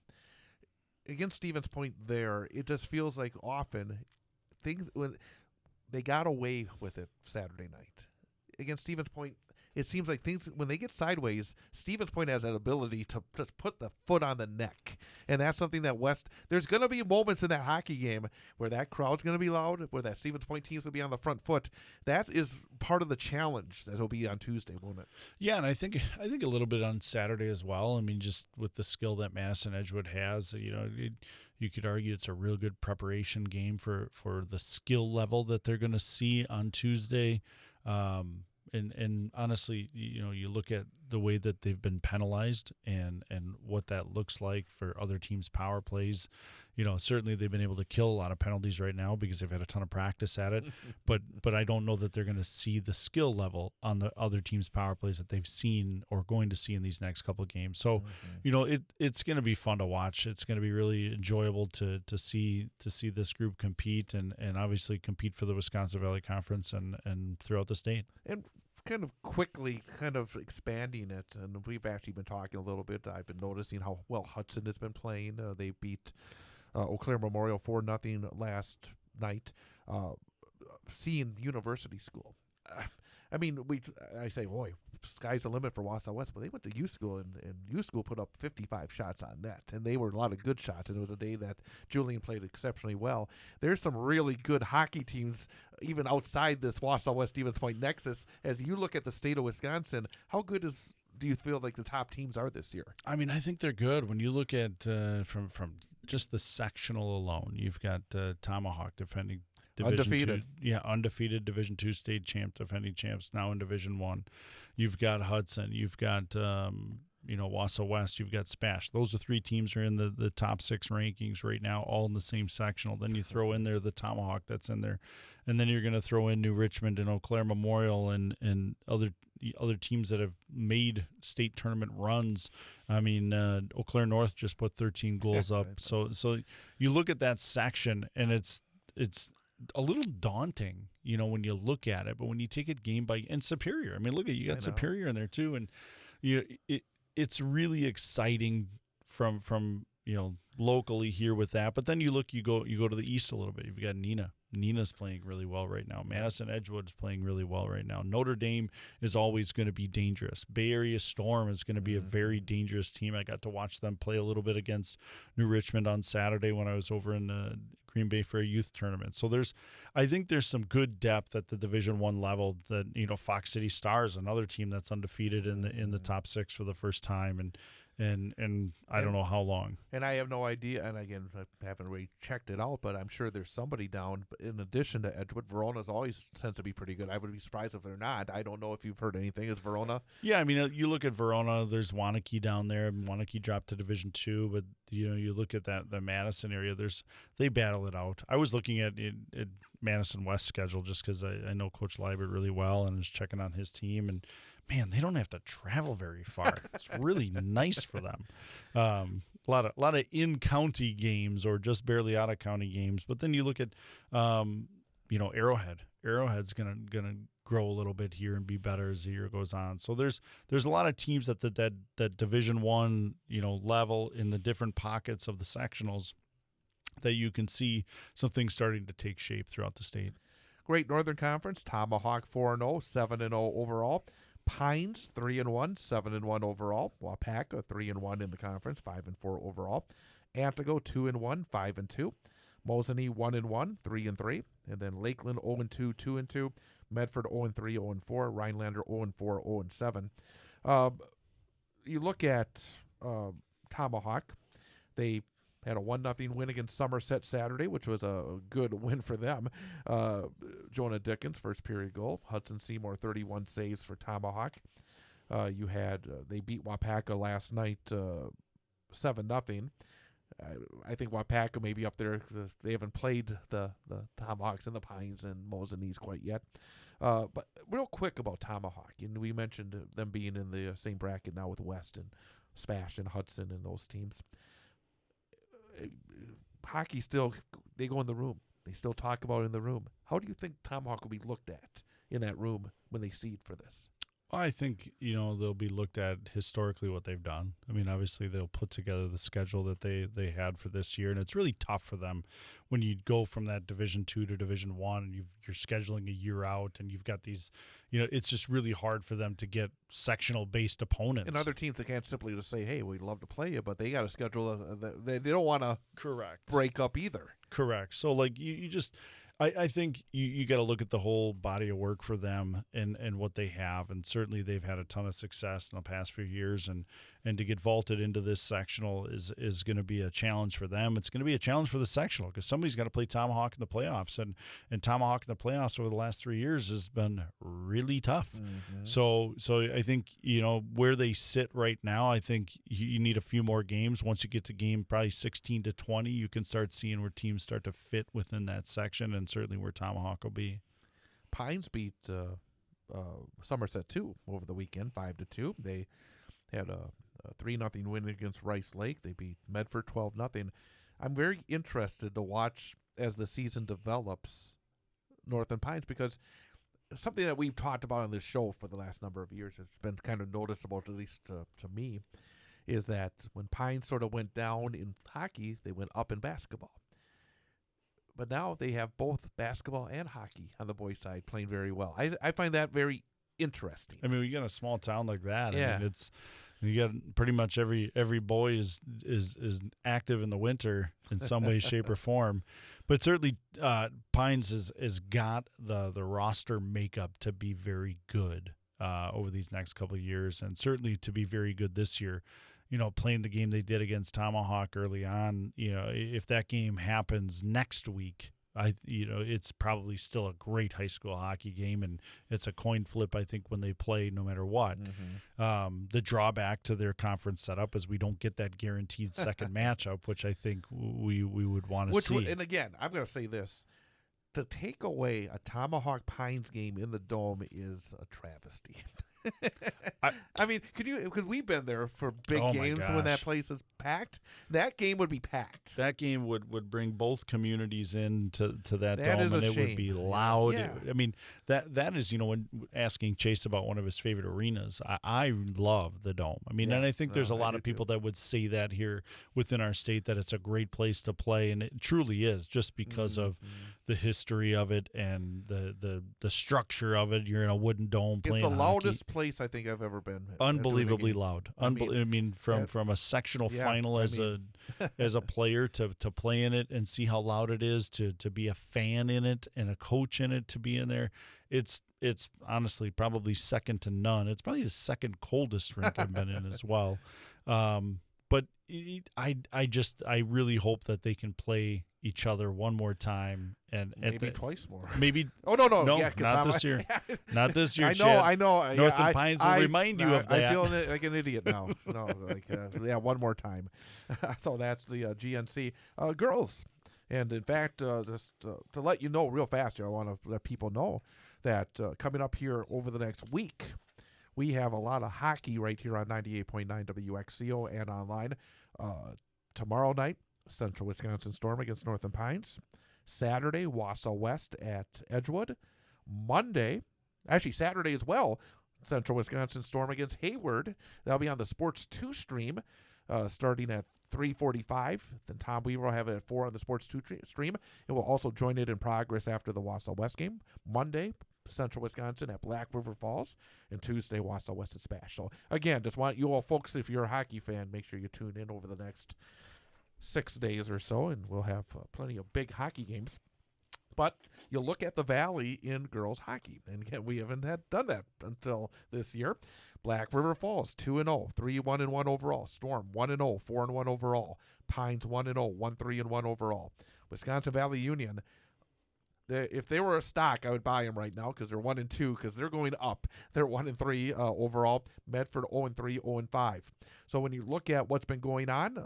against Stevens Point there, it just feels like often things when they got away with it Saturday night. Against Stevens Point, it seems like things when they get sideways, Stevens Point has that ability to just put the foot on the neck, and that's something that West. There's going to be moments in that hockey game where that crowd's going to be loud, where that Stevens Point team's going to be on the front foot. That is part of the challenge that will be on Tuesday, won't it? Yeah, and I think a little bit on Saturday as well. I mean, just with the skill that Madison Edgewood has, you could argue it's a real good preparation game for the skill level that they're going to see on Tuesday. And honestly, you look at the way that they've been penalized and what that looks like for other teams' power plays. Certainly they've been able to kill a lot of penalties right now because they've had a ton of practice at it. but I don't know that they're going to see the skill level on the other teams' power plays that they've seen or going to see in these next couple of games. So, it's going to be fun to watch. It's going to be really enjoyable to see this group compete and obviously compete for the Wisconsin Valley Conference and throughout the state. And kind of quickly expanding it, and we've actually been talking a little bit. I've been noticing how well Hudson has been playing. They beat Eau Claire Memorial 4-0 last night. Seeing University School. I mean, I say, boy, sky's the limit for Wausau West, but they went to U School, and U School put up 55 shots on net, and they were a lot of good shots, and it was a day that Julian played exceptionally well. There's some really good hockey teams, even outside this Wausau West Stevens Point nexus. As you look at the state of Wisconsin, how good do you feel like the top teams are this year? I mean, I think they're good. When you look at from just the sectional alone, you've got Tomahawk defending Undefeated. Undefeated Division II state champ, defending champs, now in Division I. You've got Hudson. You've got Wausau West. You've got Spash. Those are three teams who are in the top 6 rankings right now, all in the same sectional. Then you throw in there the Tomahawk that's in there, and then you're going to throw in New Richmond and Eau Claire Memorial and other teams that have made state tournament runs. I mean, Eau Claire North just put 13 goals up. So you look at that section, and it's a little daunting, when you look at it. But when you take it game by and Superior, I mean, look at you got Superior in there too, and it's really exciting from locally here with that. But then you go to the east a little bit. You've got Nina. Nina's playing really well right now. Madison Edgewood's playing really well right now. Notre Dame is always going to be dangerous. Bay Area Storm is going to be a very dangerous team. I got to watch them play a little bit against New Richmond on Saturday when I was over in Green Bay for a youth tournament. So I think there's some good depth at the Division I level. That Fox City Stars, another team that's undefeated in the top 6 for the first time, and I don't know how long. And I have no idea. And again, I haven't really checked it out, but I'm sure there's somebody down. In addition to Edgewood, Verona's always tends to be pretty good. I would be surprised if they're not. I don't know if you've heard anything. Is Verona? Yeah, I mean, you look at Verona. There's Waunakee down there. Waunakee dropped to Division II, but you look at the Madison area. They battle it out. I was looking at Madison West schedule just because I know Coach Liebert really well and was checking on his team, and man, they don't have to travel very far. It's really nice for them. A lot of in-county games or just barely out-of-county games. But then you look at, Arrowhead. Arrowhead's gonna grow a little bit here and be better as the year goes on. So there's a lot of teams at that Division I level in the different pockets of the sectionals that you can see some things starting to take shape throughout the state. Great Northern Conference. Tomahawk 4-0, 7-0 overall. Pines 3-1, 7-1 overall. Wapaka 3-1 in the conference, 5-4 overall. Antigo 2-1, 5-2. Mosinee 1-1, 3-3. And then Lakeland 0-2, 2-2. Medford 0-3, 0-4. Rhinelander 0-4, 0-7. You look at Tomahawk. They had a 1-0 win against Somerset Saturday, which was a good win for them. Jonah Dickens, first period goal. Hudson Seymour, 31 saves for Tomahawk. They beat Wapaka last night 7-0. I think Wapaka may be up there because they haven't played the Tomahawks and the Pines and Mosinees quite yet. But real quick about Tomahawk, and we mentioned them being in the same bracket now with West and Spash and Hudson and those teams. Hockey still, they go in the room. They still talk about it in the room. How do you think Tomahawk will be looked at in that room when they seed for this? I think, they'll be looked at historically what they've done. I mean, obviously they'll put together the schedule that they had for this year, and it's really tough for them when you go from that Division II to Division I, and you're scheduling a year out, and you've got these, it's just really hard for them to get sectional-based opponents. And other teams, they can't simply just say, hey, we'd love to play you, but they got to schedule, they don't want to break up either. Correct. So, like, you just... I think you got to look at the whole body of work for them and what they have, and certainly they've had a ton of success in the past few years, and to get vaulted into this sectional is going to be a challenge for them. It's going to be a challenge for the sectional because somebody's got to play Tomahawk in the playoffs, and Tomahawk in the playoffs over the last 3 years has been really tough. Mm-hmm. So I think where they sit right now, I think you need a few more games. Once you get to game probably 16 to 20, you can start seeing where teams start to fit within that section, and certainly where Tomahawk will be. Pines beat Somerset 2 over the weekend, 5-2. They had a 3-0 win against Rice Lake. They beat Medford 12-0. I'm very interested to watch as the season develops Northern Pines, because something that we've talked about on this show for the last number of years, it's been kind of noticeable, at least to me, is that when Pines sort of went down in hockey, they went up in basketball. But now they have both basketball and hockey on the boys' side playing very well. I find that very interesting. I mean, you got a small town like that. Yeah. I mean, you got pretty much every boy is active in the winter in some way, shape, or form. But certainly, Pines has got the roster makeup to be very good over these next couple of years, and certainly to be very good this year. Playing the game they did against Tomahawk early on, if that game happens next week, it's probably still a great high school hockey game, and it's a coin flip, I think, when they play no matter what. Mm-hmm. The drawback to their conference setup is we don't get that guaranteed second matchup, which I think we would want to see. And again, I'm going to say this. To take away a Tomahawk Pines game in the Dome is a travesty. I mean, because we've been there for big games when that place is packed. That game would be packed. That game would bring both communities into that That Dome, is and a it shame. would be loud. Yeah. I mean, that is, when asking Chase about one of his favorite arenas, I love the Dome. I mean, Yeah. and I think there's a lot do of people too. that would say that here within our state, that it's a great place to play, and it truly is, just because of the history of it and the structure of it. You're in a wooden dome It's playing the hockey. loudest place I think I've ever been. Unbelievably loud. I mean, From a sectional yeah, final I as a player to play in it and see how loud it is, to be a fan in it and a coach in it, to be in there. It's honestly probably second to none. It's probably the second coldest rink I've been in as well. But I really hope that they can play each other one more time, and maybe twice more. Maybe. Oh no, yeah, not this year. Not this year. I know. Northern Pines will remind you of that. I feel like an idiot now. No, one more time. So that's the GNC girls, and in fact, just to let you know real fast here, I want to let people know that coming up here over the next week, we have a lot of hockey right here on 98.9 WXCO and online. Tomorrow night, Central Wisconsin Storm against Northern Pines. Saturday, Wausau West at Edgewood. Monday, actually Saturday as well, Central Wisconsin Storm against Hayward. That'll be on the Sports 2 stream starting at 3:45. Then Tom Weaver will have it at 4 on the Sports 2 stream. It will also join it in progress after the Wausau West game. Monday, Central Wisconsin at Black River Falls, and Tuesday, Wausau West at Spash. So, again, just want you all folks, if you're a hockey fan, make sure you tune in over the next 6 days or so, and we'll have plenty of big hockey games. But you look at the Valley in girls hockey, and again, we haven't done that until this year. Black River Falls 2-0, 3-1-1 overall. Storm 1-0, 4-1 overall. Pines 1-0, 1-3-1 overall. Wisconsin Valley Union. If they were a stock, I would buy them right now because they're 1-2 because they're going up. They're 1-3 overall. Medford 0-3, 0-5. So when you look at what's been going on,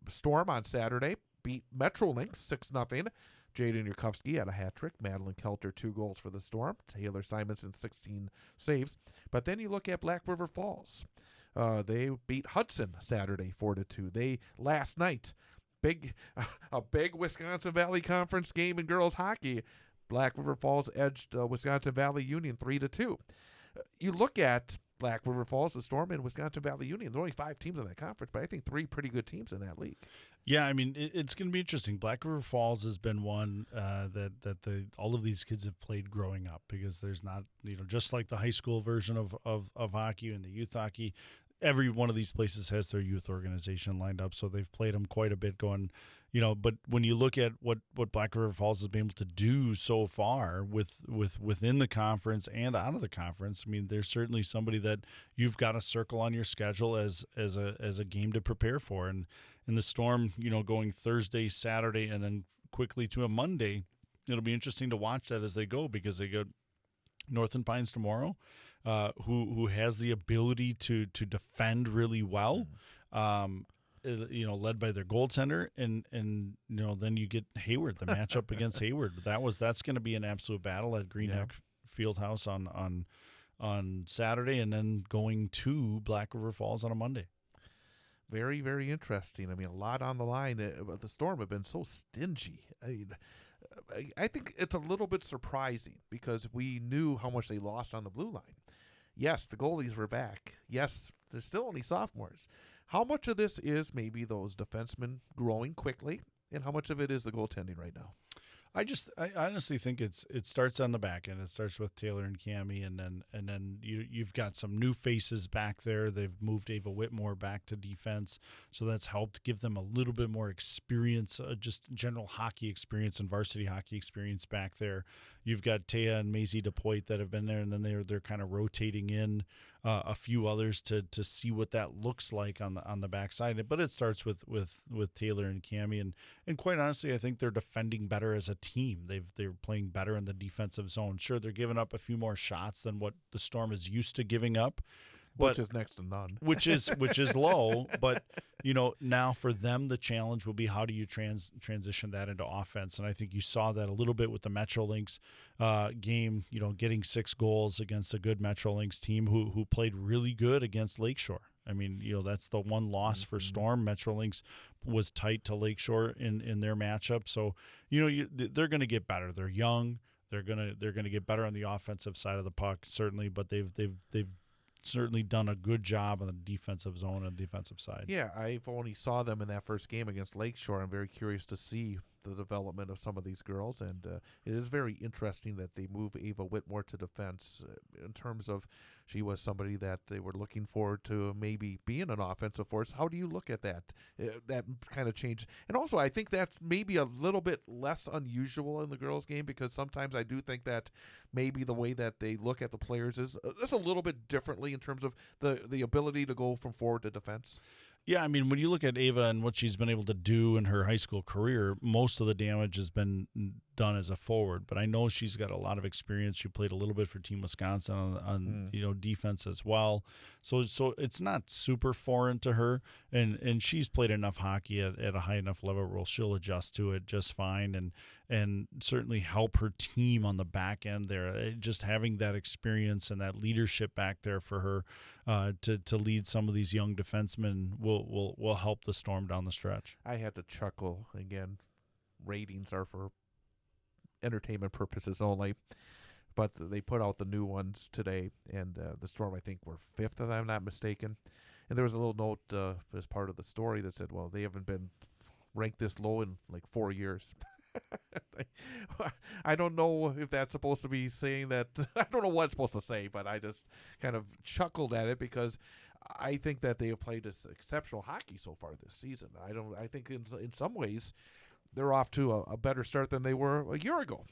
Storm on Saturday beat Metrolink 6-0. Jaden Yurkovsky had a hat trick. Madeline Kelter 2 goals for the Storm. Taylor Simonson 16 saves. But then you look at Black River Falls. They beat Hudson Saturday 4-2. They last night a big Wisconsin Valley Conference game in girls hockey. Black River Falls edged Wisconsin Valley Union 3-2. You look at Black River Falls, the Storm, and Wisconsin Valley Union. There are only 5 teams in that conference, but I think 3 pretty good teams in that league. Yeah, I mean, it's going to be interesting. Black River Falls has been one that all of these kids have played growing up, because there's not, just like the high school version of hockey and the youth hockey, every one of these places has their youth organization lined up, so they've played them quite a bit going, but when you look at what Black River Falls has been able to do so far within the conference and out of the conference, I mean, there's certainly somebody that you've got to circle on your schedule as a game to prepare for. And in the Storm, going Thursday, Saturday, and then quickly to a Monday, it'll be interesting to watch that as they go, because they go Northern Pines tomorrow, who has the ability to defend really well, led by their goaltender, and then you get Hayward, the matchup against Hayward. That's going to be an absolute battle at Greenheck Fieldhouse on Saturday, and then going to Black River Falls on a Monday. Very, very interesting. I mean, a lot on the line. The Storm have been so stingy. I think it's a little bit surprising, because we knew how much they lost on the blue line. Yes, the goalies were back. Yes, they're still only sophomores. How much of this is maybe those defensemen growing quickly, and how much of it is the goaltending right now? I honestly think it starts on the back end. It starts with Taylor and Cammie, and then you've got some new faces back there. They've moved Ava Whitmore back to defense, so that's helped give them a little bit more experience, just general hockey experience and varsity hockey experience back there. You've got Taya and Maisie DePoit that have been there, and then they're kind of rotating in a few others to see what that looks like on the backside. But it starts with Taylor and Cammie, and quite honestly, I think they're defending better as a team. They're playing better in the defensive zone. Sure, they're giving up a few more shots than what the Storm is used to giving up, which is next to none. which is low. But now for them, the challenge will be, how do you transition that into offense? And I think you saw that a little bit with the Metrolinx game. Getting 6 goals against a good Metrolinx team who played really good against Lakeshore. I mean, that's the one loss for Storm. Metrolinx was tight to Lakeshore in their matchup. So, they're going to get better. They're young. They're going to get better on the offensive side of the puck, certainly. But they've certainly done a good job on the defensive zone and defensive side. Yeah, I've only saw them in that first game against Lakeshore. I'm very curious to see the development of some of these girls, and it is very interesting that they move Ava Whitmore to defense, in terms of she was somebody that they were looking forward to maybe being an offensive force. How do you look at that? That kind of change. And also, I think that's maybe a little bit less unusual in the girls' game, because sometimes I do think that maybe the way that they look at the players is a little bit differently in terms of the ability to go from forward to defense. Yeah, I mean, when you look at Ava and what she's been able to do in her high school career, most of the damage has been done as a forward. But I know she's got a lot of experience. She played a little bit for Team Wisconsin on defense as well. So it's not super foreign to her, and she's played enough hockey at a high enough level where she'll adjust to it just fine, and certainly help her team on the back end there. Just having that experience and that leadership back there for her to lead some of these young defensemen will help the Storm down the stretch. I had to chuckle again. Ratings are for entertainment purposes only, but they put out the new ones today, and the Storm, I think, were 5th, if I'm not mistaken. And there was a little note as part of the story that said, well, they haven't been ranked this low in like 4 years. I don't know if that's supposed to be saying that. I don't know what it's supposed to say, but I just kind of chuckled at it, because I think that they have played this exceptional hockey so far this season. I think in some ways they're off to a better start than they were a year ago.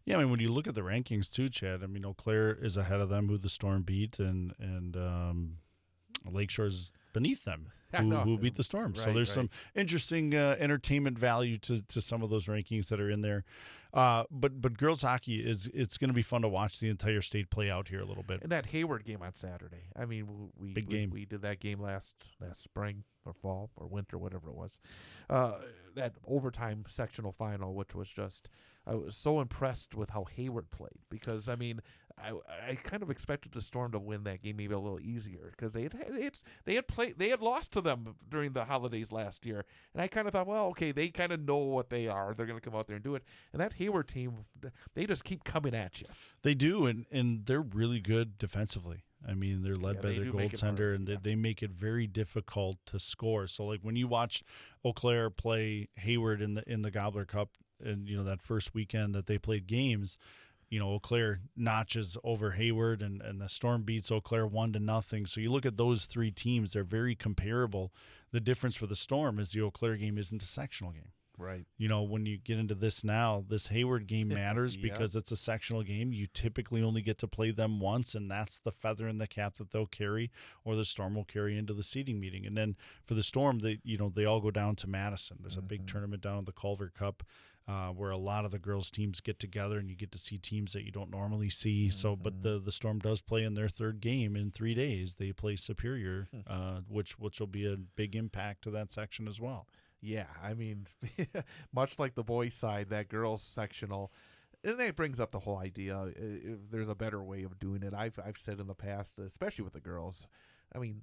Yeah, I mean, when you look at the rankings too, Chad, I mean, Eau Claire is ahead of them, who the Storm beat, and Lakeshore's beneath them, who beat the Storm. Right, so there's some interesting entertainment value to some of those rankings that are in there. But girls hockey it's going to be fun to watch the entire state play out here a little bit. And that Hayward game on Saturday. I mean, we did that game last spring or fall or winter, whatever it was. That overtime sectional final, which was just, I was so impressed with how Hayward played, because I mean, I kind of expected the Storm to win that game maybe a little easier because they had lost to them during the holidays last year, and I kind of thought, well, okay, they kind of know what they are. They're going to come out there and do it. And that Hayward team, they just keep coming at you. They do, and they're really good defensively. I mean, they're led by their goaltender, and they make it very difficult to score. So, like when you watch Eau Claire play Hayward in the Gobbler Cup, and that first weekend that they played games, Eau Claire notches over Hayward, and the Storm beats Eau Claire 1-0. So you look at those three teams; they're very comparable. The difference for the Storm is the Eau Claire game isn't a sectional game. Right. When you get into this now, this Hayward game matters because it's a sectional game. You typically only get to play them once, and that's the feather in the cap that they'll carry, or the Storm will carry into the seeding meeting. And then for the Storm, they all go down to Madison. There's a big tournament down in the Culver Cup where a lot of the girls' teams get together, and you get to see teams that you don't normally see. So, but the Storm does play in their third game in 3 days. They play Superior, which will be a big impact to that section as well. Yeah, I mean, much like the boys' side, that girls' sectional, and that brings up the whole idea. If there's a better way of doing it. I've said in the past, especially with the girls, I mean,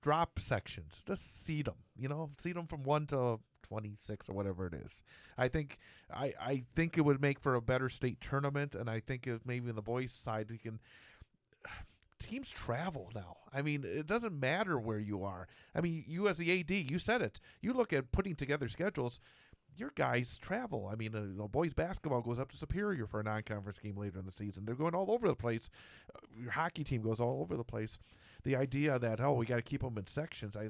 drop sections, just seed them. Seed them from 1 to 26 or whatever it is. I think it would make for a better state tournament, and I think maybe in the boys' side we can. Teams travel now. I mean, it doesn't matter where you are. I mean, you as the AD, you said it. You look at putting together schedules, your guys travel. I mean, boys basketball goes up to Superior for a non-conference game later in the season. They're going all over the place. Your hockey team goes all over the place. The idea that, we got to keep them in sections, I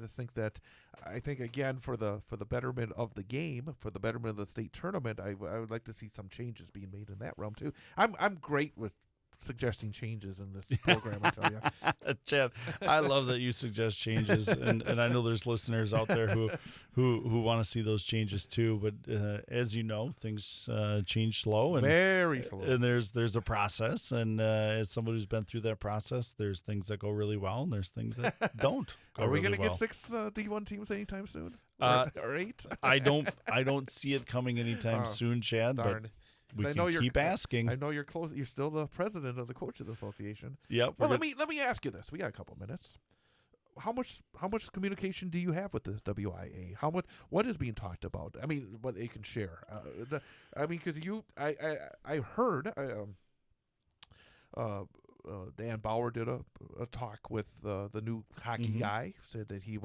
think again, for the betterment of the game, for the betterment of the state tournament, I would like to see some changes being made in that realm too. I'm great with suggesting changes in this program, I tell you. Chad, I love that you suggest changes, and I know there's listeners out there who want to see those changes too. But as you know, things change slow, and very slow. And there's a process, and as somebody who's been through that process, there's things that go really well, and there's things that don't. Are we going to get 6 D1 teams anytime soon? Or 8? I don't see it coming anytime soon, Chad. Darn. But we can keep asking. I know you're close. You're still the president of the Coaches Association. Yep. Well, let me ask you this. We got a couple minutes. How much communication do you have with this WIA? What is being talked about? I mean, what they can share. Because I heard Dan Bauer did a talk with the new hockey guy. Said that he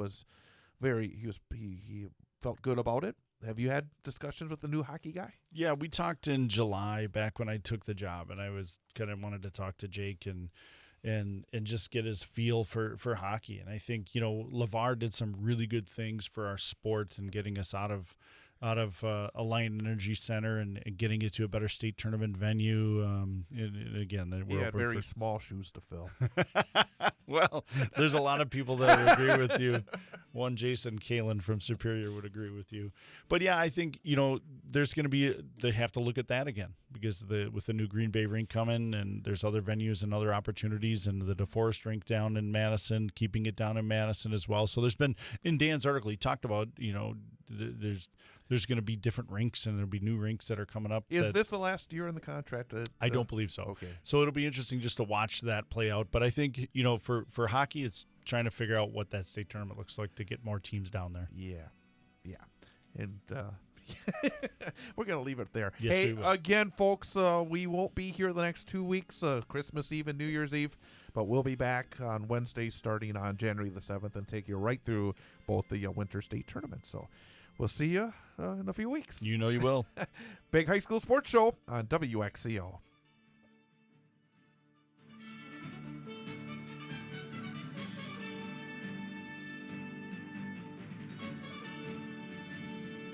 felt good about it. Have you had discussions with the new hockey guy? Yeah, we talked in July back when I took the job, and I was kind of wanted to talk to Jake and just get his feel for hockey. And I think, LeVar did some really good things for our sport and getting us out of Alliant Energy Center and getting it to a better state tournament venue. And again, he had very small shoes to fill. Well, there's a lot of people that would agree with you. One Jason Kalin from Superior would agree with you. But yeah, I think, there's going to be, they have to look at that again because with the new Green Bay rink coming, and there's other venues and other opportunities, and the DeForest rink down in Madison, keeping it down in Madison as well. So there's been, in Dan's article, he talked about, there's going to be different rinks, and there'll be new rinks that are coming up. Is this the last year in the contract? I don't believe so. Okay. So it'll be interesting just to watch that play out. But I think, for hockey, it's trying to figure out what that state tournament looks like to get more teams down there. Yeah. And we're going to leave it there. Yes, hey, we will. Again, folks, we won't be here the next 2 weeks, Christmas Eve and New Year's Eve, but we'll be back on Wednesday starting on January the 7th and take you right through both the winter state tournaments. So we'll see you in a few weeks. You know you will. Big High School Sports Show on WXCO.